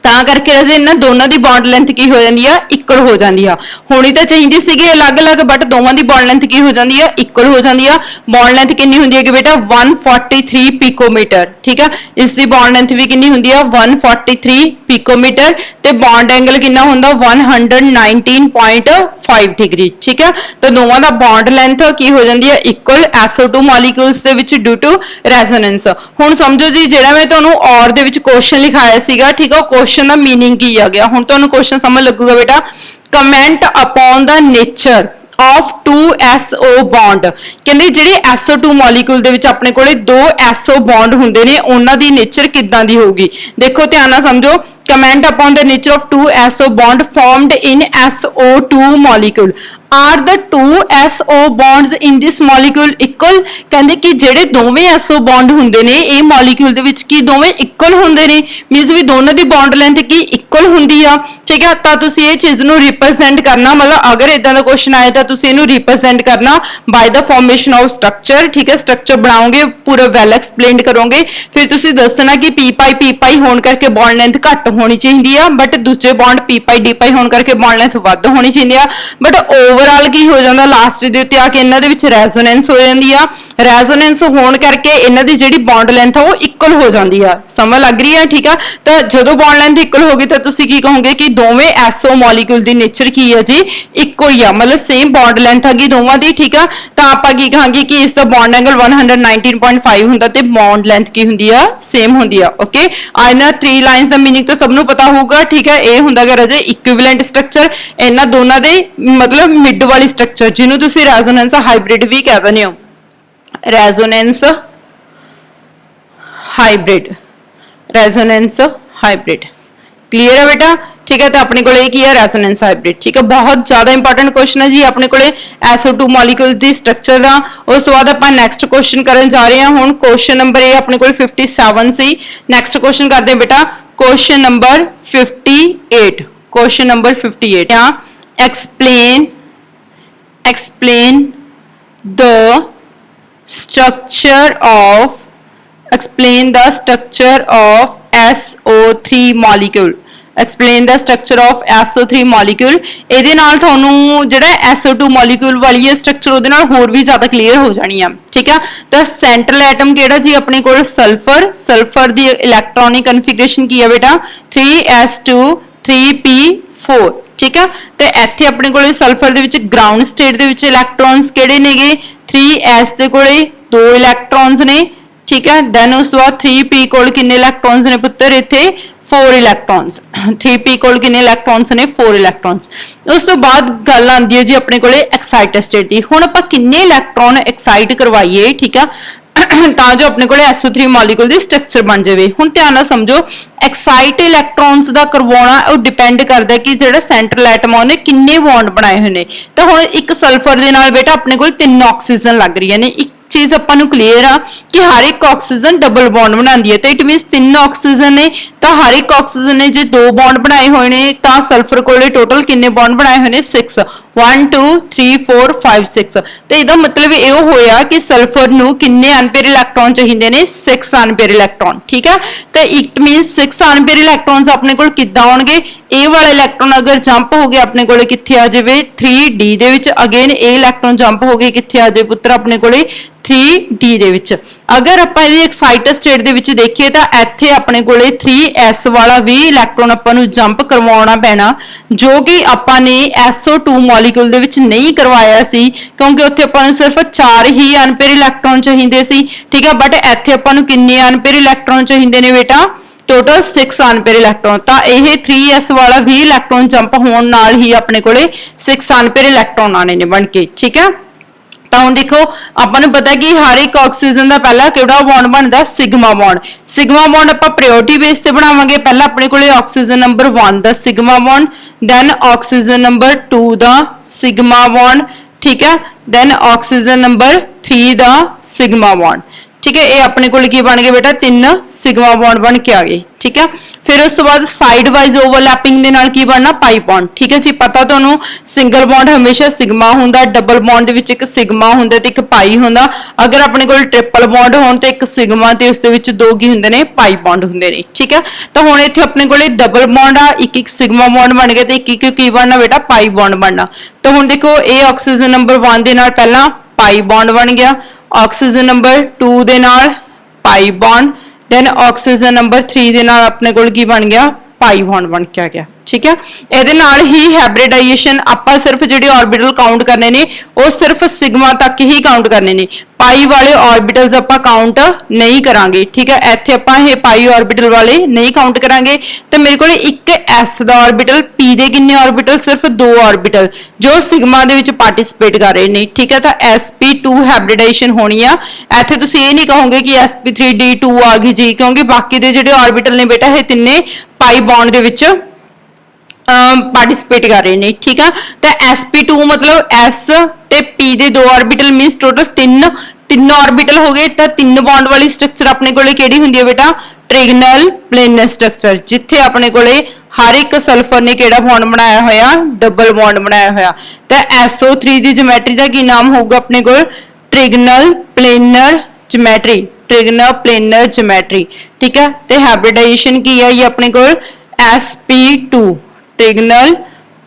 तां करके राजे इन्हां दोनों दी बॉन्ड लेंथ की हो जाती है इक्वल हो जाती है। होनी तो चाहिए सीगी अलग अलग, बट दोवां दी बॉन्ड लेंथ की हो जाती है इक्वल हो जाती है। बॉन्ड लेंथ कितनी होंदी है कि बेटा 143 पिकोमीटर, ठीक है। इसकी बॉन्ड लेंथ भी कितनी होंदी है 143 पिकोमीटर, ते बॉन्ड एंगल कितना होंदा 119.5 डिग्री, ठीक है। तो दोवां दा बॉन्ड लेंथ की हो जाती है इक्वल SO2 मॉलिक्यूल्स दे विच ड्यू टू रेजोनेंस। हुण समझो जी जिहड़ा मैं तुहानू और दे विच क्वेश्चन लिखाया सीगा, ठीक है, क्वेश्चन दा मीनिंग की आ गया। हुण तुहानू क्वेश्चन समझ लगूगा बेटा, comment upon the nature of 2SO bond, कहंदे जिहड़े SO2 मॉलिक्यूल दे विच अपने कोले 2 SO बॉन्ड हुंदे ने उन्हां दी नेचर किदां दी होगी। देखो ध्यान नाल समझो, comment upon the nature of 2SO bond formed in SO2 molecule, are the 2SO bonds in this molecule equal, कहंदे कि जेड़े दोवें SO बॉन्ड हुंदे ने ये मॉलिक्यूल दे विच की दोवें इक्वल हुंदे ने, मींस भी दोनों दी बॉन्ड लेंथ की इक्वल हुंदी आ, ठीक है। तां तुसीं ये चीज नूं रिप्रेजेंट करना, मतलब अगर इदां दा क्वेश्चन आए तां तुसीं इहनूं रिप्रेजेंट करना by the formation of structure, ठीक है। स्ट्रक्चर बनाओगे पूरा वेल एक्सप्लेन करोगे, फिर तुसीं दसना कि पी पाई होने करके बॉन्ड लेंथ घट होनी चाहिए है, बट दूसरे बॉन्ड पी पाई होने करके बॉन्ड लेंथ वध होनी चाहिए है, बट ओवरऑल की हो जाता लास्ट दे उत्ते आके इन्हां दे विच रेजोनेंस हो जाती है। रेजोनेंस होने करके इन्हां दी जिहड़ी बॉन्ड लेंथ है वो इक्वल हो जाती है, समझ लग रही है, ठीक है। तो जदों बॉन्ड लेंथ इक्वल होगी तो तुसीं की कहोगे कि दोवें SO मॉलिक्यूल दी नेचर की है जी इक्को ही आ, मतलब सेम बॉन्ड लेंथ हैगी दोवां दी, ठीक है। तो आपां की कहांगे कि इसदा बॉन्ड एंगल 119.5 हुंदा ते बॉन्ड लेंथ की हुंदी आ सेम हुंदी आ, ओके। आ इन्हां 3 लाइंस दा मीनिंग तो सबनूं पता होगा, ठीक है। ये हुंदा गा राजे इक्विवेलेंट स्ट्रक्चर, इन्हां दोनां दे मतलब मिड वाली स्ट्रक्चर जिन्हों तुसीं रेजोनेंस हाइब्रिड भी कह दिंदे हो, resonance hybrid, resonance hybrid, clear है बेटा, ठीक है। तो अपने को रेजोनेंस हाइब्रिड, ठीक है। बहुत ज्यादा इंपॉर्टेंट क्वेश्चन है जी अपने को SO2 मॉलिक्यूल दी स्ट्रक्चर का। उस बाद आप नैक्सट क्वेश्चन करन जा रहे हैं। हुण क्वेश्चन नंबर ए अपने को 57 सी, नैक्सट क्वेश्चन करते हैं बेटा question number 58, question number 58 explain the structure of SO3 molecule, explain the structure of SO3 molecule। ਇਹਦੇ ਨਾਲ ਤੁਹਾਨੂੰ ਜਿਹੜਾ SO2 molecule ਵਾਲੀ ਹੈ ਸਟਰਕਚਰ ਉਹਦੇ ਨਾਲ ਹੋਰ ਵੀ ਜ਼ਿਆਦਾ ਕਲੀਅਰ ਹੋ ਜਾਣੀ ਆ, ਠੀਕ ਆ। ਤਾਂ ਸੈਂਟਰਲ ਐਟਮ ਕਿਹੜਾ ਜੀ ਆਪਣੇ ਕੋਲ ਸਲਫਰ ਦੀ ਇਲੈਕਟ੍ਰੋਨਿਕ ਕਨਫੀਗਰੇਸ਼ਨ ਕੀ ਹੈ ਬੇਟਾ 3s2 3p4, ਠੀਕ ਆ। ਤੇ ਇੱਥੇ ਆਪਣੇ ਕੋਲੇ ਸਲਫਰ ਦੇ ਵਿੱਚ ਗਰਾਊਂਡ ਸਟੇਟ ਦੇ ਵਿੱਚ ਇਲੈਕਟ੍ਰੋਨਸ ਕਿਹੜੇ ਨੇਗੇ 3s ਦੇ ਕੋਲੇ 2 ਇਲੈਕਟ੍ਰੋਨਸ ਨੇ, ठीक है। देन उस बाद 3p कोल किन्ने इलेक्ट्रॉन्स ने पुत्र इत्थे 4 इलेक्ट्रॉन्स, 3p कोल किन्ने इलेक्ट्रॉन्स ने 4 इलेक्ट्रॉन्स। उस तो बाद गल आंदी है जी अपने कोले एक्साइटेड स्टेट दी। हुण आपां किन्ने इलेक्ट्रॉन एक्साइट करवाइए, ठीक है। ਤਾਂ ਜੋ ਆਪਣੇ ਕੋਲੇ SO3 ਮੋਲੀਕੂਲ ਦੀ ਸਟਰਕਚਰ ਬਣ ਜਾਵੇ। ਹੁਣ ਧਿਆਨ ਨਾਲ ਸਮਝੋ, ਐਕਸਾਈਟ ਇਲੈਕਟ੍ਰੋਨਸ ਦਾ ਕਰਵਾਉਣਾ ਉਹ ਡਿਪੈਂਡ ਕਰਦਾ ਕਿ ਜਿਹੜਾ ਸੈਂਟਰਲ ਐਟਮ ਆ ਉਹਨੇ ਕਿੰਨੇ ਬੌਂਡ ਬਣਾਏ ਹੋਏ ਨੇ। ਤਾਂ ਹੁਣ ਇੱਕ ਸਲਫਰ ਦੇ ਨਾਲ ਬੇਟਾ ਆਪਣੇ ਕੋਲ 3 ਆਕਸੀਜਨ ਲੱਗ ਰਹੀਆਂ ਨੇ। ਇੱਕ ਚੀਜ਼ ਆਪਾਂ ਨੂੰ ਕਲੀਅਰ ਆ ਕਿ ਹਰ ਇੱਕ ਆਕਸੀਜਨ ਡਬਲ ਬੌਂਡ ਬਣਾਉਂਦੀ ਹੈ, ਤਾਂ ਇਟ ਮੀਨਸ 3 ਆਕਸੀਜਨ ਨੇ, ਤਾਂ ਹਰ ਇੱਕ ਆਕਸੀਜਨ ਨੇ ਜੇ 2 ਬੌਂਡ ਬਣਾਏ ਹੋਏ ਨੇ ਤਾਂ ਸਲਫਰ ਕੋਲੇ ਟੋਟਲ ਕਿੰਨੇ ਬੌਂਡ ਬਣਾਏ ਹੋਏ ਨੇ 6 1 2 3 4 5 6। ਤੇ ਇਹਦਾ ਮਤਲਬ ਇਹ ਹੋਇਆ ਕਿ ਸਲਫਰ ਨੂੰ ਕਿੰਨੇ ਅਨਪੇਅਰ ਇਲੈਕਟ੍ਰੋਨ ਚਾਹੀਦੇ ਨੇ 6 ਅਨਪੇਅਰ ਇਲੈਕਟ੍ਰੋਨ। ਠੀਕ ਹੈ, ਤੇ ਇਟ ਮੀਨਸ 6 ਅਨਪੇਅਰ ਇਲੈਕਟ੍ਰੋਨਸ ਆਪਣੇ ਕੋਲ ਕਿੱਦਾਂ ਆਉਣਗੇ, ਇਹ ਵਾਲਾ ਇਲੈਕਟ੍ਰੋਨ ਅਗਰ ਜੰਪ ਹੋ ਗਿਆ ਆਪਣੇ ਕੋਲੇ ਕਿੱਥੇ ਆ ਜਾਵੇ 3D ਦੇ ਵਿੱਚ, ਅਗੇਨ ਇਹ ਇਲੈਕਟ੍ਰੋਨ ਜੰਪ ਹੋ ਗਏ ਕਿੱਥੇ ਆ ਜਾਵੇ ਪੁੱਤਰ ਆਪਣੇ ਕੋਲੇ 3D ਦੇ ਵਿੱਚ। ਅਗਰ ਆਪਾਂ ਇਹਦੀ ਐਕਸਾਈਟਡ ਸਟੇਟ ਦੇ ਵਿੱਚ ਦੇਖੀਏ ਤਾਂ ਇੱਥੇ ਆਪਣੇ ਕੋਲੇ 3S ਵਾਲਾ ਵੀ ਇਲੈਕਟ੍ਰੋਨ ਆਪਾਂ ਨੂੰ ਜੰਪ ਕਰਵਾਉਣਾ ਪੈਣਾ, ਜੋ ਕਿ ਆਪਾਂ ਨੇ SO2 ਮੋਲੀਕੂਲ ਦੇ ਵਿੱਚ ਨਹੀਂ ਕਰਵਾਇਆ ਸੀ, ਕਿਉਂਕਿ ਉੱਥੇ ਆਪਾਂ ਨੂੰ ਸਿਰਫ 4 ਹੀ ਅਨਪੇਅਰ ਇਲੈਕਟ੍ਰੋਨ ਚਾਹੀਦੇ ਸੀ। ਠੀਕ ਹੈ, ਬਟ ਇੱਥੇ ਆਪਾਂ ਨੂੰ ਕਿੰਨੇ ਅਨਪੇਅਰ ਇਲੈਕਟ੍ਰੋਨ ਚਾਹੀਦੇ ਨੇ ਬੇਟਾ, ਟੋਟਲ 6 ਅਨਪੇਅਰ ਇਲੈਕਟ੍ਰੋਨ। ਤਾਂ ਇਹ 3S ਵਾਲਾ ਵੀ ਇਲੈਕਟ੍ਰੋਨ ਜੰਪ ਹੋਣ ਨਾਲ ਹੀ ਆਪਣੇ ਕੋਲੇ 6 ਅਨਪੇਅਰ ਇਲੈਕਟ੍ਰੋਨ ਆਣੇ ਨੇ ਬਣ ਕੇ। ਠੀਕ ਹੈ, ਤਾਂ ਹੁਣ ਦੇਖੋ ਆਪਾਂ ਨੂੰ ਪਤਾ ਕਿ ਹਰ ਇੱਕ ਆਕਸੀਜਨ ਦਾ ਪਹਿਲਾ ਕਿਹੜਾ ਬੌਂਡ ਬਣਦਾ ਸਿਗਮਾ ਬੌਂਡ। ਸਿਗਮਾ ਬੌਂਡ ਆਪਾਂ ਪ੍ਰਾਇੋਰਟੀ ਬੇਸ ਤੇ ਬਣਾਵਾਂਗੇ। ਪਹਿਲਾਂ ਆਪਣੇ ਕੋਲੇ ਆਕਸੀਜਨ ਨੰਬਰ 1 ਦਾ sigma bond, then oxygen number 2 ਦਾ ਸਿਗਮਾ ਬੌਂਡ। ਠੀਕ ਹੈ, ਦੈਨ ਆਕਸੀਜਨ ਨੰਬਰ 3 ਦਾ ਸਿਗਮਾ ਬੌਂਡ। ठीक है, ये अपने को की बन गए बेटा 3 सिग्मा बॉन्ड बन के आ गए। ठीक है, फिर उस तो बाद साइड वाइज ओवरलैपिंग दे नाल की बनना पाई बॉन्ड। ठीक है जी, पता तुहानू सिंगल बॉन्ड हमेशा सिग्मा हुंदा, डबल बॉन्ड दे विच एक सिग्मा हुंदा ते एक पाई हुंदा। अगर अपने को ट्रिपल बॉन्ड होण ते एक सिग्मा ते उस दे विच 2 की हुंदे ने पाई बॉन्ड हुंदे ने। ठीक है, तो हुण इत्थे अपने को डबल बॉन्ड आ, एक सिग्मा बॉन्ड बन गया ते एक की बनना बेटा पाई बॉन्ड बनना। तो हुण देखो ये ऑक्सीजन नंबर 1 दे नाल पहला पाई बॉन्ड बन गया, ऑक्सीजन नंबर 2 दे नाल pi bond, then oxygen number 3 दे नाल अपने कोल की बन गया पाई बॉन्ड बन के आ गया। ठीक है, ਇਹਦੇ ਨਾਲ ही हाइब्रिडाइजेशन ਆਪਾਂ सिर्फ ਜਿਹੜੇ ऑर्बिटल काउंट करने ने ਉਹ सिर्फ सिग्मा तक ही काउंट करने ने, पाई वाले ऑर्बिटल्स ਆਪਾਂ काउंट नहीं करांगे। ठीक है, ਇੱਥੇ ਆਪਾਂ ਇਹ पाई ऑर्बिटल वाले नहीं काउंट करांगे। ਤੇ ਮੇਰੇ ਕੋਲ ਇੱਕ s ਦਾ ऑर्बिटल, p ਦੇ ਕਿੰਨੇ ऑर्बिटल सिर्फ 2 ऑर्बिटल ਜੋ सिग्मा ਦੇ ਵਿੱਚ ਪਾਰਟਿਸਿਪੇਟ ਕਰ ਰਹੇ ਨੇ। ठीक है, ਤਾਂ sp2 हाइब्रिडाइजेशन होनी आ। ਇੱਥੇ ਤੁਸੀਂ ਇਹ ਨਹੀਂ ਕਹੋਗੇ ਕਿ sp3d2 ਆ ਗਈ ਜੀ, ਕਿਉਂਕਿ ਬਾਕੀ ਦੇ ਜਿਹੜੇ ऑर्बिटल ਨੇ ਬੇਟਾ ਇਹ ਤਿੰਨੇ पाई बॉन्ड ਦੇ ਵਿੱਚ पार्टिसिपेट कर रहे हैं। ठीक है, तो sp2 मतलब s ते p दे 2 ऑर्बिटल मींस टोटल 3 ऑर्बिटल हो गए। तो 3 बॉन्ड वाली स्ट्रक्चर अपने कोले केड़ी हुंदी है बेटा ट्रिगोनल प्लेनर स्ट्रक्चर, जिथे अपने कोले हर एक सल्फर ने केड़ा बॉन्ड बनाया होया डबल बॉन्ड बनाया होया। तो SO3 दी ज्योमेट्री दा की नाम होगा अपने कोल trigonal planar geometry, trigonal planar geometry. ठीक है, तो हाइब्रिडाइजेशन की है ये अपने कोल sp2 ट्रिगोनल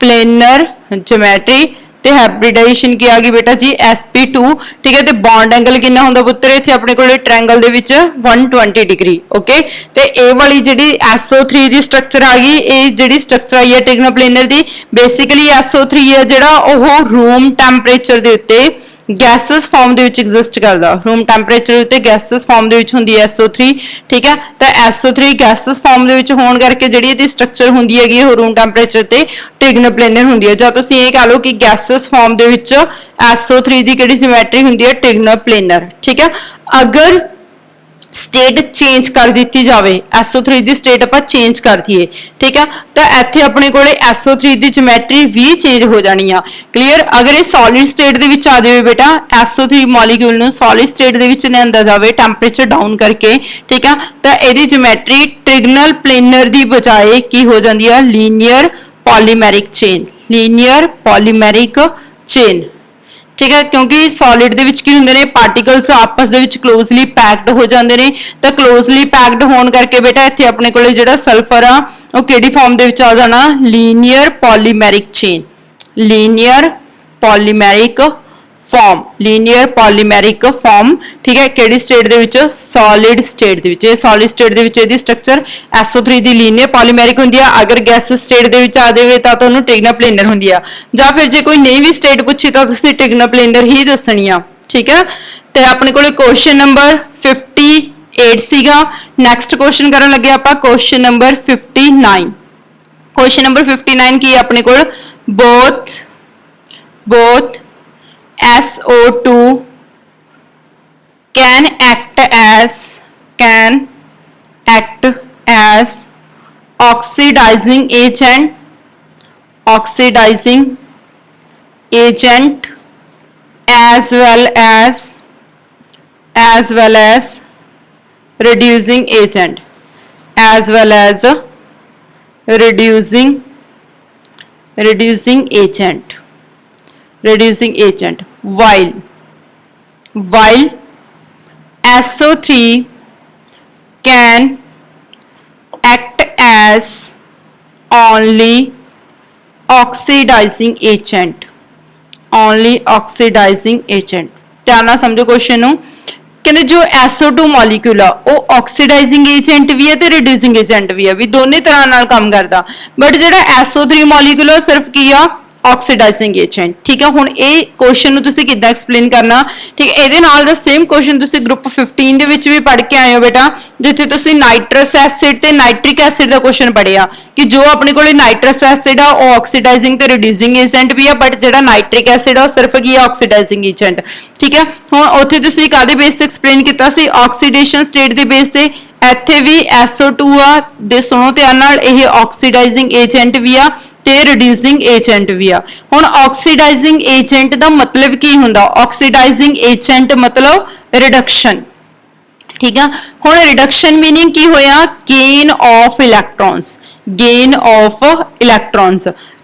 प्लेनर ज्योमेट्री ते हाइब्रिडाइजेशन की आ गई बेटा जी sp2। ठीक है, तो बॉन्ड एंगल कितना होंदा पुत्र इत्थे अपने कोले ट्रायंगल दे विच 120 डिग्री। ओके, ते ए वाली जिहड़ी SO3 दी स्ट्रक्चर आ गई, ए जिहड़ी स्ट्रक्चर आई है ट्रिगोनल प्लेनर दी, बेसिकली SO3 है जिहड़ा ओह रूम टैंपरेचर दे उत्ते गैसेस फॉर्म ਦੇ ਵਿੱਚ ਐਗਜ਼ਿਸਟ ਕਰਦਾ, रूम ਟੈਂਪਰੇਚਰ ਉੱਤੇ ਗੈसेस ਫਾਰਮ ਦੇ ਵਿੱਚ ਹੁੰਦੀ ਹੈ SO3। ਠੀਕ ਹੈ, ਤਾਂ SO3 ਗੈसेस ਫਾਰਮ ਦੇ ਵਿੱਚ ਹੋਣ ਕਰਕੇ ਜਿਹੜੀ ਇਹਦੀ ਸਟਰਕਚਰ ਹੁੰਦੀ ਹੈਗੀ ਉਹ रूम ਟੈਂਪਰੇਚਰ ਤੇ ਟ੍ਰਿਗੋਨਲ ਪਲੇਨਰ ਹੁੰਦੀ ਹੈ। ਜਾਂ ਤੁਸੀਂ ਇਹ ਕਹ ਲਓ ਕਿ ਗੈसेस ਫਾਰਮ ਦੇ ਵਿੱਚ SO3 ਦੀ ਕਿਹੜੀ ਜਿਓਮੈਟਰੀ ਹੁੰਦੀ ਹੈ ਟ੍ਰਿਗੋਨਲ ਪਲੇਨਰ। ਠੀਕ ਹੈ, ਅਗਰ स्टेट चेंज कर दी जाए, SO3 की स्टेट आप चेंज कर दिए। ठीक है, तो इत्थे अपने कोले SO3 की ज्योमेट्री भी चेंज हो जानी है। क्लीयर, अगर ये सॉलिड स्टेट दे विच आ जाए बेटा SO3 मॉलिक्यूल नूं सॉलिड स्टेट दे विच लिआंदा जाए टैंपरेचर डाउन करके। ठीक है, तो इहदी ज्योमेट्री ट्रिगोनल प्लेनर की बजाय की हो जाती है linear polymeric chain, linear polymeric chain. ठीक है, क्योंकि सॉलिड दे विच की हुंदे ने पार्टिकल्स आपस दे विच क्लोजली पैक्ड हो जाते हैं, तो क्लोजली पैक्ड होने करके बेटा इत्थे अपने कोले जिहड़ा सल्फर आ वो किहड़ी फॉर्म दे विच आ जाना linear polymeric chain, linear polymeric form, linear polymeric form. ठीक है, किहड़ी स्टेट दे विच सॉलिड स्टेट दे विच, सॉलिड स्टेट दे विच इहदी स्ट्रक्चर SO3 दी लीनियर पॉलीमेरिक हुंदी है। अगर गैस स्टेट दे विच आ जावे तां तुहानूं ट्रिगोनल प्लेनर हुंदी है, जां फिर जे कोई नहीं भी स्टेट पुछी तां तुसीं ट्रिगोनल प्लेनर ही दसणी आ। ठीक है, ते अपने कोले क्वेश्चन नंबर 58 सीगा। नैक्सट क्वेश्चन करन लगे आपां क्वेश्चन नंबर 59। क्वेश्चन नंबर 59 की अपने कोल both SO2 can act as oxidizing agent as well as reducing agent while SO3 can act as only oxidizing agent ਧਿਆਨ ਨਾਲ ਸਮਝੋ क्वेश्चन ਨੂੰ ਕਹਿੰਦੇ ਜੋ SO2 ਮੋਲੀਕਿਊਲ ਆ ਉਹ ਆਕਸੀਡਾਈਜ਼ਿੰਗ ਏਜੰਟ ਵੀ ਹੈ ਤੇ ਰਿਡਿਊਸਿੰਗ ਏਜੰਟ ਵੀ ਹੈ ਵੀ ਦੋਨੇ ਤਰ੍ਹਾਂ ਨਾਲ ਕੰਮ ਕਰਦਾ ਬਟ ਜਿਹੜਾ SO3 ਮੋਲੀਕਿਊਲ ਉਹ ਸਿਰਫ ਕੀ ਆ ਆਕਸੀਡਾਈਜ਼ਿੰਗ ਏਜੰਟ ਠੀਕ ਹੈ ਹੁਣ ਇਹ ਕੁਐਸਚਨ ਨੂੰ ਤੁਸੀਂ ਕਿੱਦਾਂ ਐਕਸਪਲੇਨ ਕਰਨਾ ਠੀਕ ਹੈ ਇਹਦੇ ਨਾਲ ਦਾ ਸੇਮ ਕੁਐਸਚਨ ਤੁਸੀਂ ਗਰੁੱਪ 15 ਦੇ ਵਿੱਚ ਵੀ ਪੜ੍ਹ ਕੇ ਆਏ ਹੋ ਬੇਟਾ ਜਿੱਥੇ ਤੁਸੀਂ ਨਾਈਟਰਸ ਐਸਿਡ ਤੇ ਨਾਈਟ੍ਰਿਕ ਐਸਿਡ ਦਾ ਕੁਐਸਚਨ ਪੜ੍ਹਿਆ ਕਿ ਜੋ ਆਪਣੇ ਕੋਲੇ ਨਾਈਟਰਸ ਐਸਿਡ ਆ ਉਹ ਆਕਸੀਡਾਈਜ਼ਿੰਗ ਤੇ ਰਿਡਿਊਸਿੰਗ ਏਜੰਟ ਵੀ ਆ ਬਟ ਜਿਹੜਾ ਨਾਈਟ੍ਰਿਕ ਐਸਿਡ ਆ ਉਹ ਸਿਰਫ ਕੀ ਆ ਆਕਸੀਡਾਈਜ਼ਿੰਗ ਏਜੰਟ ਠੀਕ ਹੈ ਹੁਣ ਉੱਥੇ ਤੁਸੀਂ ਕਾਹਦੇ ਬੇਸ ਤੇ ਐਕਸਪਲੇਨ ਕੀਤਾ ਸੀ ਆਕਸੀਡੇਸ਼ਨ ਸਟੇਟ ਦੇ ਬੇਸ ਤੇ ਇੱਥੇ ਵੀ SO2 ਆ ਦੇ ਸੁਣੋ ਧਿਆਨ ਨਾਲ ਇਹ ਆਕਸੀਡਾਈਜ਼ਿੰਗ ਏਜੰਟ ਵੀ ਆ ਤੇ ਰਿਡਿਊਸਿੰਗ ਏਜੰਟ ਵੀ ਆ ਹੁਣ ਆਕਸੀਡਾਈਜ਼ਿੰਗ ਏਜੰਟ ਦਾ ਮਤਲਬ ਕੀ ਹੁੰਦਾ ਆਕਸੀਡਾਈਜ਼ਿੰਗ ਏਜੰਟ ਮਤਲਬ ਰਿਡਕਸ਼ਨ ਠੀਕ ਆ ਹੁਣ ਰਿਡਕਸ਼ਨ ਮੀਨਿੰਗ ਕੀ ਹੋਇਆ ਗੇਨ ਆਫ ਇਲੈਕਟ੍ਰॉन्स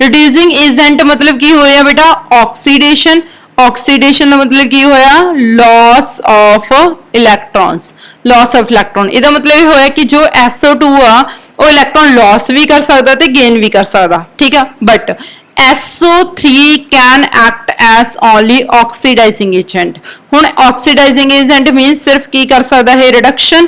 ਰਿਡਿਊਸਿੰਗ ਏਜੰਟ ਮਤਲਬ ਕੀ ਹੋਇਆ ਬੇਟਾ ਆਕਸੀਡੇਸ਼ਨ ਦਾ ਮਤਲਬ ਕੀ ਹੋਇਆ ਲਾਸ ਆਫ ਇਲੈਕਟ੍ਰॉन ਇਹਦਾ ਮਤਲਬ ਇਹ ਹੋਇਆ ਕਿ ਜੋ SO2 ਆ ਉਹ ਇਲੈਕਟ੍ਰॉन ਲਾਸ ਵੀ ਕਰ ਸਕਦਾ ਤੇ ਗੇਨ ਵੀ ਕਰ ਸਕਦਾ ਠੀਕ ਆ but SO3 can act as only oxidizing agent ਹੁਣ oxidizing agent means ਸਿਰਫ ਕੀ ਕਰ ਸਕਦਾ ਹੈ ਰਿਡਕਸ਼ਨ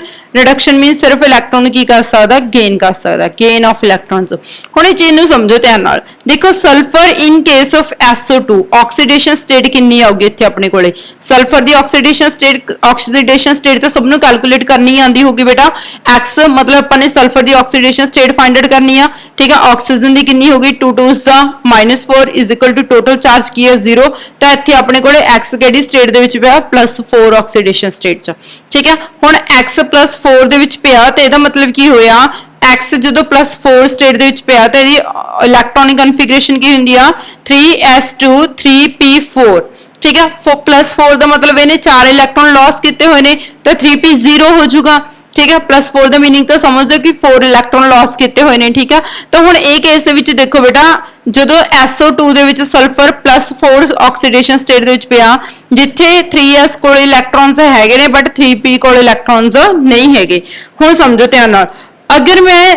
means ਸਿਰਫ ਇਲੈਕਟ੍ਰॉन ਕੀ ਕਰ ਸਕਦਾ ਗੇਨ ਕਰ ਸਕਦਾ ਗੇਨ ਆਫ ਇਲੈਕਟ੍ਰॉन्स ਹੁਣ ਇਹ ਚੀਜ਼ ਨੂੰ ਸਮਝੋ ਧਿਆਨ ਨਾਲ ਦੇਖੋ sulphur in case of SO2 oxidation state ਕਿੰਨੀ ਆਉਗੀ ਇੱਥੇ ਆਪਣੇ ਕੋਲੇ ਸਲਫਰ ਦੀ ਆਕਸੀਡੇਸ਼ਨ ਸਟੇਟ ਤਾਂ ਸਭ ਨੂੰ ਕੈਲਕੂਲੇਟ ਕਰਨੀ ਆਂਦੀ ਹੋਗੀ ਬੇਟਾ x ਮਤਲਬ ਆਪਾਂ ਨੇ ਸਲਫਰ ਦੀ ਆਕਸੀਡੇਸ਼ਨ ਸਟੇਟ ਫਾਈਂਡ ਆਊਟ ਕਰਨੀ ਆ ਠੀਕ ਆ ਆਕਸੀਜਨ ਦੀ ਕਿੰਨੀ ਹੋਗੀ 2 2s the -4 is equal to total charge ਕੀ ਹੈ 0 ਤਾਂ ਇੱਥੇ ਆਪਣੇ ਕੋਲੇ x ਕਿਹੜੀ ਸਟੇਟ ਦੇ ਵਿੱਚ ਪਿਆ +4 ਆਕਸੀਡੇਸ਼ਨ ਸਟੇਟ ਚ ਠੀਕ ਹੈ ਹੁਣ x +4 ਦੇ ਵਿੱਚ ਪਿਆ ਤੇ ਇਹਦਾ ਮਤਲਬ ਕੀ ਹੋਇਆ x ਜਦੋਂ +4 ਸਟੇਟ ਦੇ ਵਿੱਚ ਪਿਆ ਤਾਂ ਇਹਦੀ ਇਲੈਕਟ੍ਰੋਨਿਕ ਕਨਫੀਗਰੇਸ਼ਨ ਕੀ ਹੁੰਦੀ ਆ 3s2 3p4 ਠੀਕ ਹੈ +4 ਦਾ ਮਤਲਬ ਇਹਨੇ 4 ਇਲੈਕਟ੍ਰੋਨ ਲਾਸ ਕੀਤੇ ਹੋਏ ਨੇ ਤਾਂ 3p 0 ਹੋ ਜਾਊਗਾ ਠੀਕ ਹੈ +4 ਦਾ ਮੀਨਿੰਗ ਤਾਂ ਸਮਝ ਲਓ ਕਿ 4 ਇਲੈਕਟ੍ਰੋਨ ਲਾਸ ਕੀਤੇ ਹੋਏ ਨੇ ਠੀਕ ਹੈ ਤਾਂ ਹੁਣ ਇਹ ਕੇਸ ਦੇ ਵਿੱਚ ਦੇਖੋ ਬੇਟਾ ਜਦੋਂ SO2 ਦੇ ਵਿੱਚ ਸਲਫਰ +4 ਆਕਸੀਡੇਸ਼ਨ ਸਟੇਟ ਦੇ ਵਿੱਚ ਪਿਆ ਜਿੱਥੇ 3s ਕੋਲ ਇਲੈਕਟ੍ਰੋਨਸ ਹੈਗੇ ਨੇ ਬਟ 3p ਕੋਲ ਇਲੈਕਟ੍ਰੋਨਸ ਨਹੀਂ ਹੈਗੇ ਹੁਣ ਸਮਝੋ ਧਿਆਨ ਨਾਲ ਅਗਰ ਮੈਂ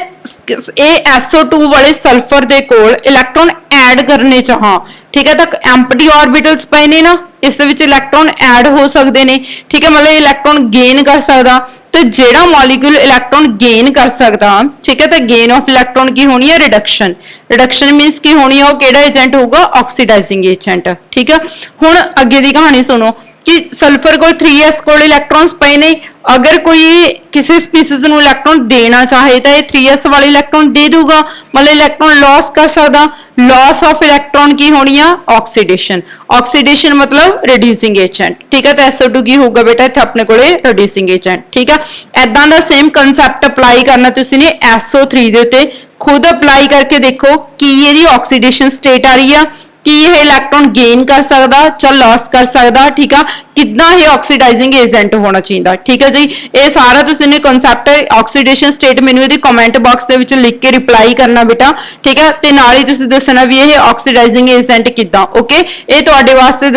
ਇਹ SO2 ਵਾਲੇ ਸਲਫਰ ਦੇ ਕੋਲ ਇਲੈਕਟ੍ਰੋਨ ਐਡ ਕਰਨੇ ਚਾਹਾਂ ਠੀਕ ਹੈ ਤਾਂ ਐਮਪਟੀ ਆਰਬਿਟਲਸ ਪਏ ਨੇ ਨਾ ਇਸ ਦੇ ਵਿੱਚ ਇਲੈਕਟ੍ਰੋਨ ਐਡ ਹੋ ਸਕਦੇ ਨੇ ਠੀਕ ਹੈ ਮਤਲਬ ਇਲੈਕਟ੍ਰੋਨ ਗੇਨ ਕਰ ਸਕਦਾ ਤੇ ਜਿਹੜਾ ਮੋਲੀਕਿਊਲ ਇਲੈਕਟ੍ਰੋਨ ਗੇਨ ਕਰ ਸਕਦਾ ਠੀਕ ਹੈ ਤਾਂ ਗੇਨ ਆਫ ਇਲੈਕਟ੍ਰੋਨ ਕੀ ਹੋਣੀ ਹੈ ਰਿਡਕਸ਼ਨ ਮੀਨਸ ਕੀ ਹੋਣੀ ਹੈ ਉਹ ਕਿਹੜਾ ਏਜੰਟ ਹੋਊਗਾ ਆਕਸੀਡਾਈਜ਼ਿੰਗ ਏਜੰਟ ਠੀਕ ਹੈ ਹੁਣ ਅੱਗੇ ਦੀ ਕਹਾਣੀ ਸੁਣੋ ਕਿ ਸਲਫਰ ਕੋਲ 3s ਕੋਲ ਇਲੈਕਟ੍ਰੋਨਸ ਪਏ ਨੇ ਅਗਰ ਕੋਈ ਕਿਸੇ ਸਪੀਸੀਜ਼ ਨੂੰ ਇਲੈਕਟ੍ਰੋਨ ਦੇਣਾ ਚਾਹੇ ਤਾਂ ਇਹ 3s ਵਾਲੇ ਇਲੈਕਟ੍ਰੋਨ ਦੇ ਦੂਗਾ ਮਤਲਬ ਇਲੈਕਟ੍ਰੋਨ ਲਾਸ ਕਰ ਸਕਦਾ ਲਾਸ ਆਫ ਇਲੈਕਟ੍ਰੋਨ ਕੀ ਹੋਣੀ ਆ ਆਕਸੀਡੇਸ਼ਨ ਮਤਲਬ ਰਿਡਿਊਸਿੰਗ ਏਜੰਟ ਠੀਕ ਹੈ ਤਾਂ SO2 ਕੀ ਹੋਊਗਾ ਬੇਟਾ ਇੱਥੇ ਆਪਣੇ ਕੋਲੇ ਰਿਡਿਊਸਿੰਗ ਏਜੰਟ ਠੀਕ ਆ ਐਦਾਂ ਦਾ ਸੇਮ ਕਨਸੈਪਟ ਅਪਲਾਈ ਕਰਨਾ ਤੁਸੀਂ ਨੇ SO3 ਦੇ ਉੱਤੇ ਖੁਦ ਅਪਲਾਈ ਕਰਕੇ ਦੇਖੋ ਕੀ ਇਹਦੀ ਆਕਸੀਡੇਸ਼ਨ ਸਟੇਟ ਆ ਰਹੀ ਆ ਕਿ ਇਹ ਇਲੈਕਟ੍ਰੋਨ ਗੇਨ ਕਰ ਸਕਦਾ ਜਾਂ ਲਾਸ ਕਰ ਸਕਦਾ ਠੀਕ ਆ ਕਿੱਦਾਂ ਇਹ ਆਕਸੀਡਾਈਜ਼ਿੰਗ ਏਜੰਟ ਹੋਣਾ ਚਾਹੀਦਾ ਠੀਕ ਹੈ ਜੀ ਇਹ ਸਾਰਾ ਤੁਸੀਂ ਨੇ ਕਨਸੈਪਟ ਆਕਸੀਡੇਸ਼ਨ ਸਟੇਟ ਮੈਨੂੰ ਇਹਦੀ ਕਮੈਂਟ ਬਾਕਸ ਦੇ ਵਿੱਚ ਲਿਖ ਕੇ ਰਿਪਲਾਈ ਕਰਨਾ ਬੇਟਾ ਠੀਕ ਹੈ ਤੇ ਨਾਲ ਹੀ ਤੁਸੀਂ ਦੱਸਣਾ ਵੀ ਇਹ ਆਕਸੀਡਾਈਜ਼ਿੰਗ ਏਜੰਟ ਕਿੱਦਾਂ ਓਕੇ ਇਹ ਤੁਹਾਡੇ ਵਾਸਤੇ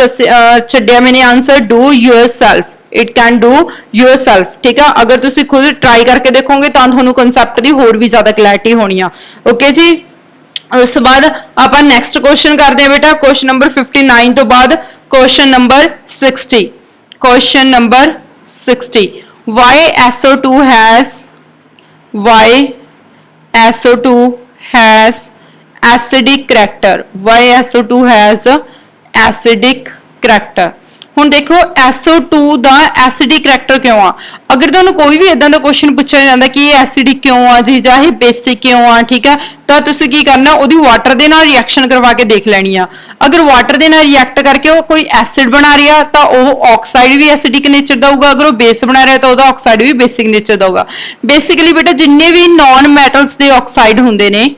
ਛੱਡਿਆ ਮੈਨੇ answer do yourself it can do yourself ਠੀਕ ਆ ਅਗਰ ਤੁਸੀਂ ਖੁਦ ਟਰਾਈ ਕਰਕੇ ਦੇਖੋਗੇ ਤਾਂ ਤੁਹਾਨੂੰ ਕਨਸੈਪਟ ਦੀ ਹੋਰ ਵੀ ਜ਼ਿਆਦਾ ਕਲੈਰਿਟੀ ਹੋਣੀ ਆ ਓਕੇ ਜੀ ਉਸ ਤੋਂ ਬਾਅਦ ਆਪਾਂ ਨੈਕਸਟ ਕੁਐਸਚਨ ਕਰਦੇ ਹਾਂ ਬੇਟਾ ਕੁਐਸਚਨ ਨੰਬਰ 59 ਤੋਂ ਬਾਅਦ question number 60 why SO2 has acidic character ਹੁਣ ਦੇਖੋ SO2 ਦਾ ਐਸਿਡਿਕ ਕਰੈਕਟਰ ਕਿਉਂ ਆ। ਅਗਰ ਤੁਹਾਨੂੰ ਕੋਈ ਵੀ ਇਦਾਂ ਦਾ ਕੁਐਸਚਨ ਪੁੱਛਿਆ ਜਾਂਦਾ ਕਿ ਇਹ ਐਸਿਡਿਕ ਕਿਉਂ ਆ ਜੀ ਜਾਂ ਇਹ ਬੇਸਿਕ ਕਿਉਂ ਆ, ਠੀਕ ਆ, ਤਾਂ ਤੁਸੀਂ ਕੀ ਕਰਨਾ, ਉਹਦੀ ਵਾਟਰ ਦੇ ਨਾਲ ਰਿਐਕਸ਼ਨ ਕਰਵਾ ਕੇ ਦੇਖ ਲੈਣੀ ਆ। ਅਗਰ ਵਾਟਰ ਦੇ ਨਾਲ ਰਿਐਕਟ ਕਰਕੇ ਉਹ ਕੋਈ ਐਸਿਡ ਬਣਾ ਰਿਹਾ ਤਾਂ ਉਹ ਆਕਸਾਈਡ ਵੀ ਐਸਿਡਿਕ ਨੇਚਰ ਦਾ ਹੋਊਗਾ, ਅਗਰ ਉਹ ਬੇਸ ਬਣਾ ਰਿਹਾ ਤਾਂ ਉਹਦਾ ਆਕਸਾਈਡ ਵੀ ਬੇਸਿਕ ਨੇਚਰ ਦਾ ਹੋਊਗਾ। ਬੇਸਿਕਲੀ ਬੇਟਾ ਜਿੰਨੇ ਵੀ ਨॉन ਮੈਟਲਸ ਦੇ ਆਕਸਾਈਡ ਹੁੰਦੇ ਨੇ,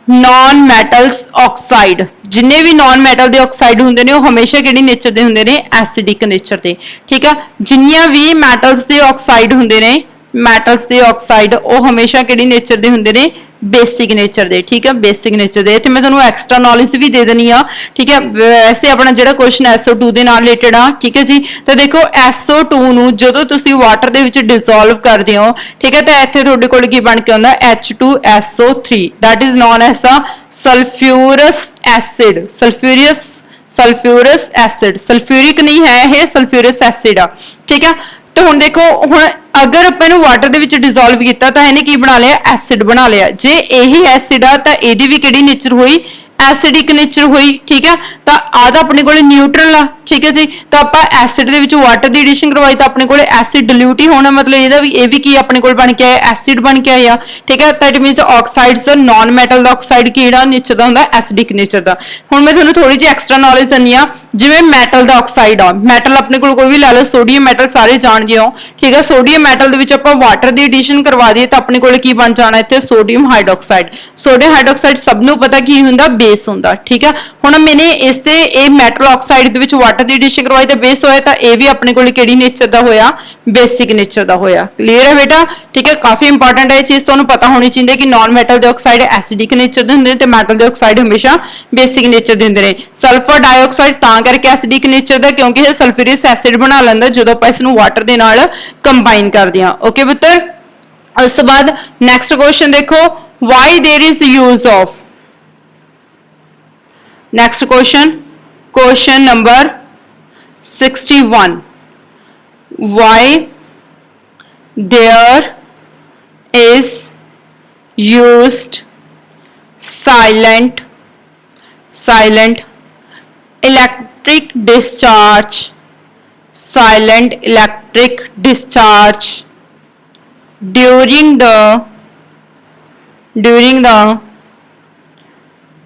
नॉन मैटल्स ऑक्साइड, जिन्ने भी नॉन मैटल के ऑक्साइड होंगे ने हमेशा किहड़े नेचर के होंगे ने, एसिडिक नेचर के, ठीक है। जिन्नियां भी मैटल्स के ऑक्साइड होंगे ने, मैटल्स के ऑक्साइड वो हमेशा किहड़े नेचर के होंगे ने, बेसिक नेचर के, ठीक है, बेसिक नेचर के। इत्थे मैं तुहानूं एक्सट्रा नॉलेज भी दे देनी आ, ठीक है। वैसे अपना जिहड़ा क्वेश्चन SO2 के नाल रिलेटेड आ, ठीक है जी। तो देखो SO2 नूं जदों तुसीं वाटर दे विच डिसोल्व करदे हो, ठीक है, तो इत्थे तुहाडे कोल की बन के आउंदा H2SO3, that is known as a sulphurous acid. Sulphurous acid, sulphuric नहीं है, यह सल्फ्यूरस एसिड आ, ठीक है। तो हुण देखो, हुण अगर अपन वाटर दे विच डिसोल्व किया तो इन्हें की बना लिया, एसिड बना लिया। जे यही एसिड आ तो इहदी भी किहड़ी नेचर हुई, एसिडिक नेचर हुई, ठीक है। तो आधा अपने को न्यूट्रल आ, ठीक है जी। तो आप एसिड दे विच वाटर की एडिशन करवाई तो अपने को एसिड डिल्यूट ही होना, मतलब ਇਹਦਾ ਵੀ ਇਹ ਵੀ ਕੀ ਆਪਣੇ ਕੋਲ ਬਣ ਕੇ ਆਇਆ, एसिड बन के आया, ठीक है। That मीनस oxides non metal the oxide ਕਿਹੜਾ नेचर ਦਾ ਹੁੰਦਾ, एसिडिक नेचर ਦਾ। ਹੁਣ ਮੈਂ ਤੁਹਾਨੂੰ ਥੋੜੀ ਜਿਹੀ ਐਕਸਟਰਾ ਨੌਲੇਜ ਦਿੰਨੀ ਆ, ਜਿਵੇਂ ਮੈਟਲ ਦਾ ਆਕਸਾਈਡ ਆ, ਮੈਟਲ ਆਪਣੇ ਕੋਲ ਕੋਈ ਵੀ ਲੈ ਲਓ, ਸੋਡੀਅਮ ਮੈਟਲ ਸਾਰੇ ਜਾਣਦੇ ਹੋ, ਠੀਕ ਹੈ। ਸੋਡੀਅਮ ਮੈਟਲ ਦੇ ਵਿੱਚ ਆਪਾਂ ਵਾਟਰ ਦੀ ਐਡੀਸ਼ਨ ਕਰਵਾ ਦਈਏ ਤਾਂ ਆਪਣੇ ਕੋਲ ਕੀ ਬਣ ਜਾਣਾ ਇੱਥੇ, ਸੋਡੀਅਮ ਹਾਈਡਰੋਕਸਾਈਡ। ਸੋਡੀਅਮ ਹਾਈਡਰੋਕਸਾਈਡ ਸਭ ਨੂੰ ਪਤਾ ਕੀ ਹੁੰਦਾ, ਬੇਸ ਹੁੰਦਾ, ठीक है। हुण मैंने इस ते ए मेटल ऑक्साइड दे विच वाटर दी एडिशन करवाई तो बेस होया, तो ये भी अपने कोल किहड़ी नेचर दा होया, बेसिक नेचर दा होया। क्लीयर है बेटा, ठीक है। काफी इंपॉर्टेंट है चीज, तुहानूं पता होनी चाहिए कि नॉन मेटल दे ऑक्साइड एसिडिक नेचर दे हुंदे ने ते मेटल दे ऑक्साइड हमेशा बेसिक नेचर दे हुंदे ने। सल्फर डाइऑक्साइड तां करके एसिडिक नेचर दा क्योंकि ये सल्फ्यूरिक एसिड बना लैंदा जदों आपां इस नूं वाटर दे नाल कंबाइन करदे हां। ओके पुੱਤਰ, उस तो बाद नैक्सट क्वेश्चन देखो, why there is use of. Next question, question number 61. Why there is used silent electric discharge, silent electric discharge during the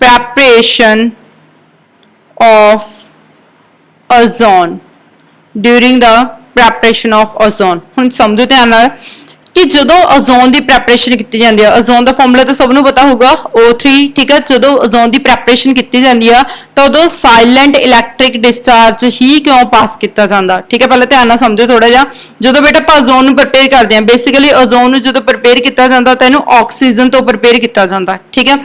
preparation of ozone, during the preparation of ozone। ਹੁਣ ਸਮਝੋ ਧਿਆਨ ਨਾਲ कि ਜਦੋਂ ozone ਦੀ preparation ਕੀਤੀ ਜਾਂਦੀ ਹੈ, ozone ਦਾ formula ਤਾਂ ਸਭ ਨੂੰ ਪਤਾ ਹੋਊਗਾ O3, ਠੀਕ ਹੈ। ਜਦੋਂ ਓਜ਼ੋਨ ਦੀ ਪ੍ਰੈਪਰੇਸ਼ਨ ਕੀਤੀ ਜਾਂਦੀ ਆ ਤਾਂ ਉਦੋਂ ਸਾਇਲੈਂਟ ਇਲੈਕਟ੍ਰਿਕ ਡਿਸਚਾਰਜ ਹੀ ਕਿਉਂ ਪਾਸ ਕੀਤਾ ਜਾਂਦਾ, ਠੀਕ ਹੈ। ਪਹਿਲਾਂ ਧਿਆਨ ਨਾਲ ਸਮਝੋ ਥੋੜਾ ਜਿਹਾ। ਜਦੋਂ ਬੇਟਾ ਆਪਾਂ ਓਜ਼ੋਨ ਨੂੰ ਪ੍ਰਪੇਅਰ ਕਰਦੇ ਹਾਂ, ਬੇਸਿਕਲੀ ਓਜ਼ੋਨ ਨੂੰ ਜਦੋਂ ਪ੍ਰਪੇਅਰ ਕੀਤਾ ਜਾਂਦਾ ਤਾਂ ਇਹਨੂੰ ਆਕਸੀਜਨ ਤੋਂ ਪ੍ਰਪੇਅਰ ਕੀਤਾ ਜਾਂਦਾ, ਠੀਕ ਹੈ।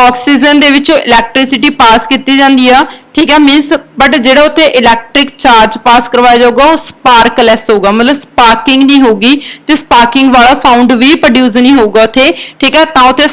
ਆਕਸੀਜਨ ਦੇ ਵਿੱਚੋਂ ਇਲੈਕਟ੍ਰਿਸਿਟੀ ਪਾਸ ਕੀਤੀ ਜਾਂਦੀ ਆ, ठीक है। मीनस बट जो उत्थे इलैक्ट्रिक चार्ज पास करवाया जाऊगा वो स्पार्कलैस होगा, मतलब स्पार्किंग नहीं होगी, तो स्पार्किंग वाला साउंड भी प्रोड्यूस नहीं होगा उत्थे, ठीक है। तो उत्थे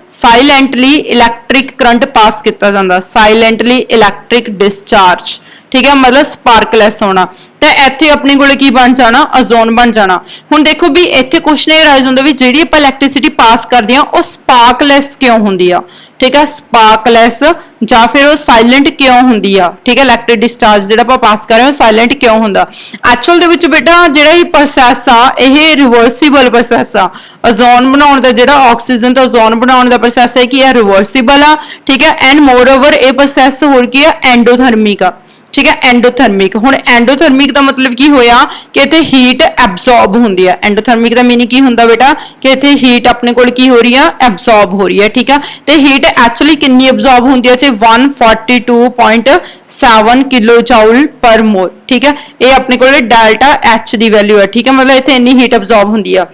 साइलेंटली इलैक्ट्रिक करंट पास किया जाता, साइलेंटली इलैक्ट्रिक डिस्चार्ज, ठीक है, मतलब स्पार्कलैस होना। तो इत्थे अपने कोल की बन जाना, ओजोन बन जाना। हुण देखो भी इत्थे क्वेश्चन ये राइज होंदा भी जिहड़ी आपां इलैक्ट्रिसिटी पास करदे हां वो स्पार्कलैस क्यों हुंदी आ, ठीक है, स्पार्कलैस ਜਾਂ ਫਿਰ ਉਹ ਸਾਇਲੈਂਟ ਕਿਉਂ ਹੁੰਦੀ ਆ, ਠੀਕ ਹੈ। ਇਲੈਕਟ੍ਰਿਕ ਡਿਸਚਾਰਜ ਜਿਹੜਾ ਆਪਾਂ ਪਾਸ ਕਰ ਰਹੇ ਹਾਂ ਸਾਇਲੈਂਟ ਕਿਉਂ ਹੁੰਦਾ। ਐਕਚੁਅਲ ਦੇ ਵਿੱਚ ਬੇਟਾ ਜਿਹੜਾ ਇਹ ਪ੍ਰੋਸੈਸ ਆ ਇਹ ਰਿਵਰਸੀਬਲ ਪ੍ਰੋਸੈਸ ਆ। ਓਜ਼ੋਨ ਬਣਾਉਣ ਦਾ ਜਿਹੜਾ ਆਕਸੀਜਨ ਤੋਂ ਓਜ਼ੋਨ ਬਣਾਉਣ ਦਾ ਪ੍ਰੋਸੈਸ ਹੈ ਕਿ ਇਹ ਰਿਵਰਸੀਬਲ ਆ, ਠੀਕ ਹੈ। ਐਂਡ ਮੋਰ ਓਵਰ ਇਹ ਪ੍ਰੋਸੈਸ ਹੋਰ ਕੀ ਆ, ਐਂਡੋਥਰਮਿਕ ਆ, ठीक है। एंडोथर्मिक, हुण एंडोथर्मिक का मतलब की होया कि इत्थे हीट एब्जॉर्ब होंदी है। एंडोथर्मिक का मीनिंग की हुंदा बेटा कि इत्थे हीट अपने कोल की हो रही है, एब्जॉर्ब हो रही है, ठीक है। तो हीट एक्चुअली कितनी एब्जॉर्ब होंदी है इत्थे 142.7 किलो जूल पर मोल, ठीक है। ये अपने कोल डेल्टा H की वैल्यू है, ठीक है, मतलब इत्थे इन्नी हीट एब्जॉर्ब होंदी है।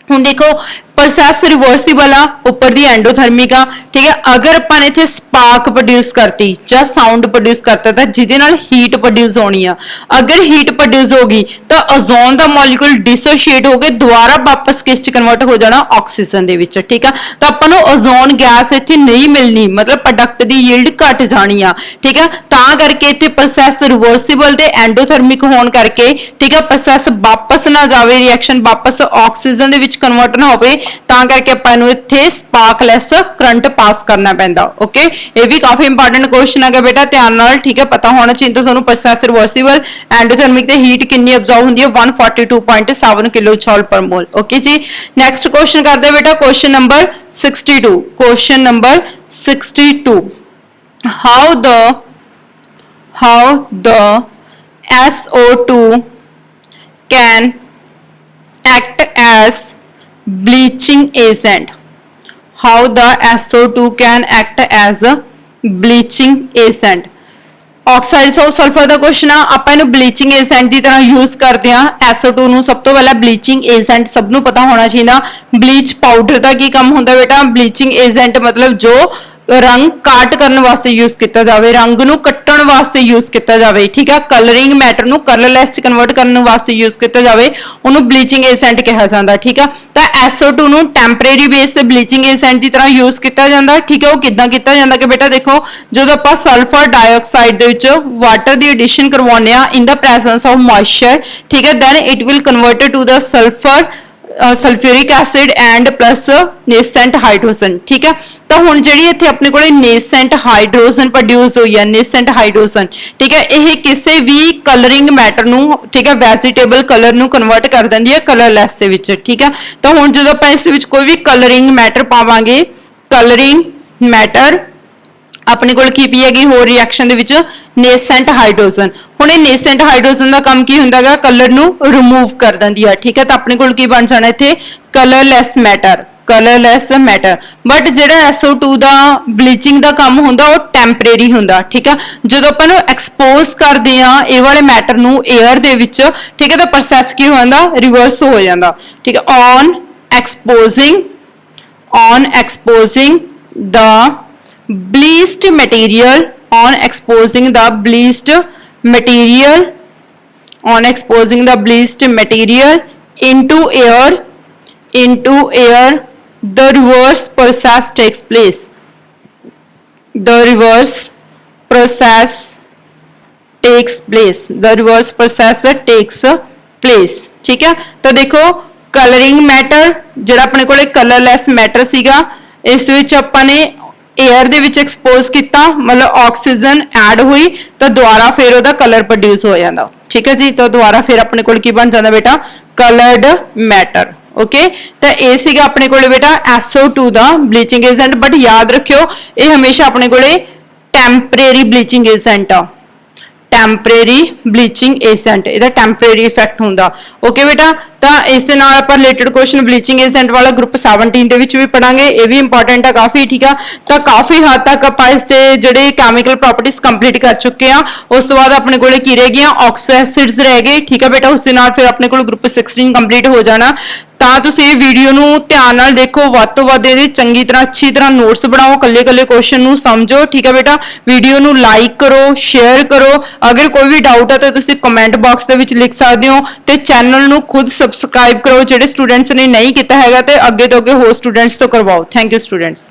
हुण देखो प्रोसैस रिवर्सिबल आ, उपर दी एंडोथर्मिक आ, ठीक है। अगर अपन इत्थे स्पार्क प्रोड्यूस करती या साउंड प्रोड्यूस करता तो जिहदे नाल हीट प्रोड्यूस होनी आ, अगर हीट प्रोड्यूस होगी तो ओजोन दा मॉलिक्यूल डिसोशिएट हो के दोबारा वापस किस च कन्वर्ट हो जाना, ऑक्सीजन दे विच, ठीक है। तो अपन नूं ओजोन गैस इत्थे नहीं मिलनी, मतलब प्रोडक्ट दी यील्ड घट जानी आ, ठीक है। तां करके इत्थे प्रोसैस रिवर्सिबल ते एंडोथर्मिक होण करके, ठीक है, प्रोसैस वापस ना जावे, रिएक्शन वापस ऑक्सीजन दे विच कन्वर्ट ना होवे, तां करके आपां नूं इत्थे स्पार्कलैस करंट पास करना पैंदा। ओके, ये भी काफी इंपॉर्टेंट क्वेश्चन है बेटा, ध्यान नाल ठीक है पता होना चाहिए। तो ਤੁਹਾਨੂੰ प्रोसेस रिवर्सिबल एंडोथर्मिक ਤੇ ਹੀਟ कितनी ऑब्जॉर्व ਹੁੰਦੀ ਹੈ 142.7 किलो जूल पर मोल। ओके जी, नेक्स्ट क्वेश्चन करते हैं बेटा, question number 62। Question number 62, how the SO2 can act as bleaching agent, how the SO2 can act as a bleaching agent। Oxides of sulphur ਦਾ question ਆ, ਆਪਾਂ ਇਹਨੂੰ ਬਲੀਚਿੰਗ ਏਜੰਟ ਦੀ ਤਰ੍ਹਾਂ use ਕਰਦੇ ਆ। SO2 ਨੂੰ ਸਭ ਤੋਂ ਪਹਿਲਾਂ ਬਲੀਚਿੰਗ ਏਜੰਟ ਸਭ ਨੂੰ ਪਤਾ ਹੋਣਾ ਚਾਹੀਦਾ। ਬਲੀਚ ਪਾਊਡਰ ਦਾ ਕੀ ਕੰਮ ਹੁੰਦਾ ਬੇਟਾ, ਬਲੀਚਿੰਗ ਏਜੰਟ ਮਤਲਬ ਜੋ रंग काट करने वास्ते यूज किया जाए, रंग नू कट्टण वास्ते यूज किया जाए, ठीक है। कलरिंग मैटर नू कलरलैस कन्वर्ट करने वास्ते यूज किया जाए, उन्होंने ब्लीचिंग एजेंट कहा जाता, ठीक है। तो SO2 नू टैंपरेरी बेस से ब्लीचिंग एजेंट की तरह यूज किया जाता, ठीक है। वो किदां किया जाता कि बेटा देखो, जो आप सल्फर डाइऑक्साइड दे वाटर की एडिशन करवाने in the presence of moisture, ठीक है, then it will converted to the sulphur sulphuric acid and plus nascent hydrogen, ठीक है। तो हुण जिहड़ी इत्थे अपने कोले नेसेंट हाइड्रोजन प्रोड्यूस होई है, नेसेंट हाइड्रोजन, ठीक है, यह किसी भी कलरिंग मैटर नू, ठीक है, वैजीटेबल कलर नू कन्वर्ट कर दिंदी है कलरलैस दे विच, ठीक है। तो हुण जदों आपां इस विच कोई भी कलरिंग मैटर पावांगे, कलरिंग मैटर अपने कोल की पी हैगी होर रिएक्शन दे विच नेसेंट हाइड्रोजन। हुण नेसेंट हाइड्रोजन दा काम की हुंदा है, कलर नू रिमूव कर दिंदी है, ठीक है। तो अपने कोल की बन जाना इत्थे कलरलैस मैटर, कलरलैस मैटर। बट जिहड़ा SO2 दा ब्लीचिंग दा काम हुंदा वो टैंपरेरी हुंदा, ठीक है। जदों आपां नू एक्सपोज करदे आ इह वाले मैटर नू एयर दे विच, ठीक है, तो प्रोसैस की हुंदा रिवर्स हो जांदा, ठीक है। On exposing the bleached material, on exposing the bleached material, on exposing the bleached material into air, the reverse process takes place, the reverse process takes place, the reverse process takes place, ठीक है। तो देखो colouring matter जिहड़ा अपने कोले कलरलैस matter सीगा, इस विच आपां ने एयर दे विच एक्सपोज किया, मतलब ऑक्सीजन ऐड हुई तो दोबारा फिर उसका कलर प्रोड्यूस हो जाता, ठीक है जी। तो दोबारा फिर अपने कोल की बन जाता बेटा कलर्ड मैटर, ओके। तो ये सीगा अपने कोले बेटा SO2 दा ब्लीचिंग एजेंट। बट याद रखियो ये हमेशा अपने कोले टैंपरेरी ब्लीचिंग एजेंट आ, टैंपरेरी ब्लीचिंग एजेंट, इहदा टैंपरेरी इफेक्ट हुंदा, ओके बेटा। तो इस दे नाल आपां रिलेटेड क्वेश्चन ब्लीचिंग एजेंट वाला ग्रुप 17 दे विच भी पढ़ांगे, ये भी इंपॉर्टेंट है काफी, ठीक है। तो काफी हद तक आपां इस दे जिहड़े केमिकल प्रॉपर्टीज कंप्लीट कर चुके हैं। उस तो बाद अपने कोले की रह गई ऑक्सो एसिड्स रह गए, ठीक है बेटा। उस दे नाल फिर अपने कोल ग्रुप 16 कंप्लीट हो जाना। ਤਾਂ ਤੁਸੀਂ ਇਹ ਵੀਡੀਓ ਨੂੰ ਧਿਆਨ ਨਾਲ ਦੇਖੋ, ਵੱਧ ਤੋਂ ਵੱਧ ਇਹਦੇ ਚੰਗੀ ਤਰ੍ਹਾਂ ਅੱਛੀ ਤਰ੍ਹਾਂ ਨੋਟਸ ਬਣਾਓ, ਕੱਲੇ-ਕੱਲੇ ਕੁਐਸਚਨ ਨੂੰ ਸਮਝੋ, ਠੀਕ ਹੈ ਬੇਟਾ। ਵੀਡੀਓ ਨੂੰ ਲਾਈਕ ਕਰੋ, ਸ਼ੇਅਰ ਕਰੋ। ਅਗਰ ਕੋਈ ਵੀ ਡਾਊਟ ਹੈ ਤਾਂ ਤੁਸੀਂ ਕਮੈਂਟ ਬਾਕਸ ਦੇ ਵਿੱਚ ਲਿਖ ਸਕਦੇ ਹੋ ਤੇ ਚੈਨਲ ਨੂੰ ਖੁਦ ਸਬਸਕ੍ਰਾਈਬ ਕਰੋ ਜਿਹੜੇ ਸਟੂਡੈਂਟਸ ਨੇ ਨਹੀਂ ਕੀਤਾ ਹੈਗਾ, ਤੇ ਅੱਗੇ ਤੋਂ ਅੱਗੇ ਹੋਰ ਸਟੂਡੈਂਟਸ ਤੋਂ ਕਰਵਾਓ। Thank you students.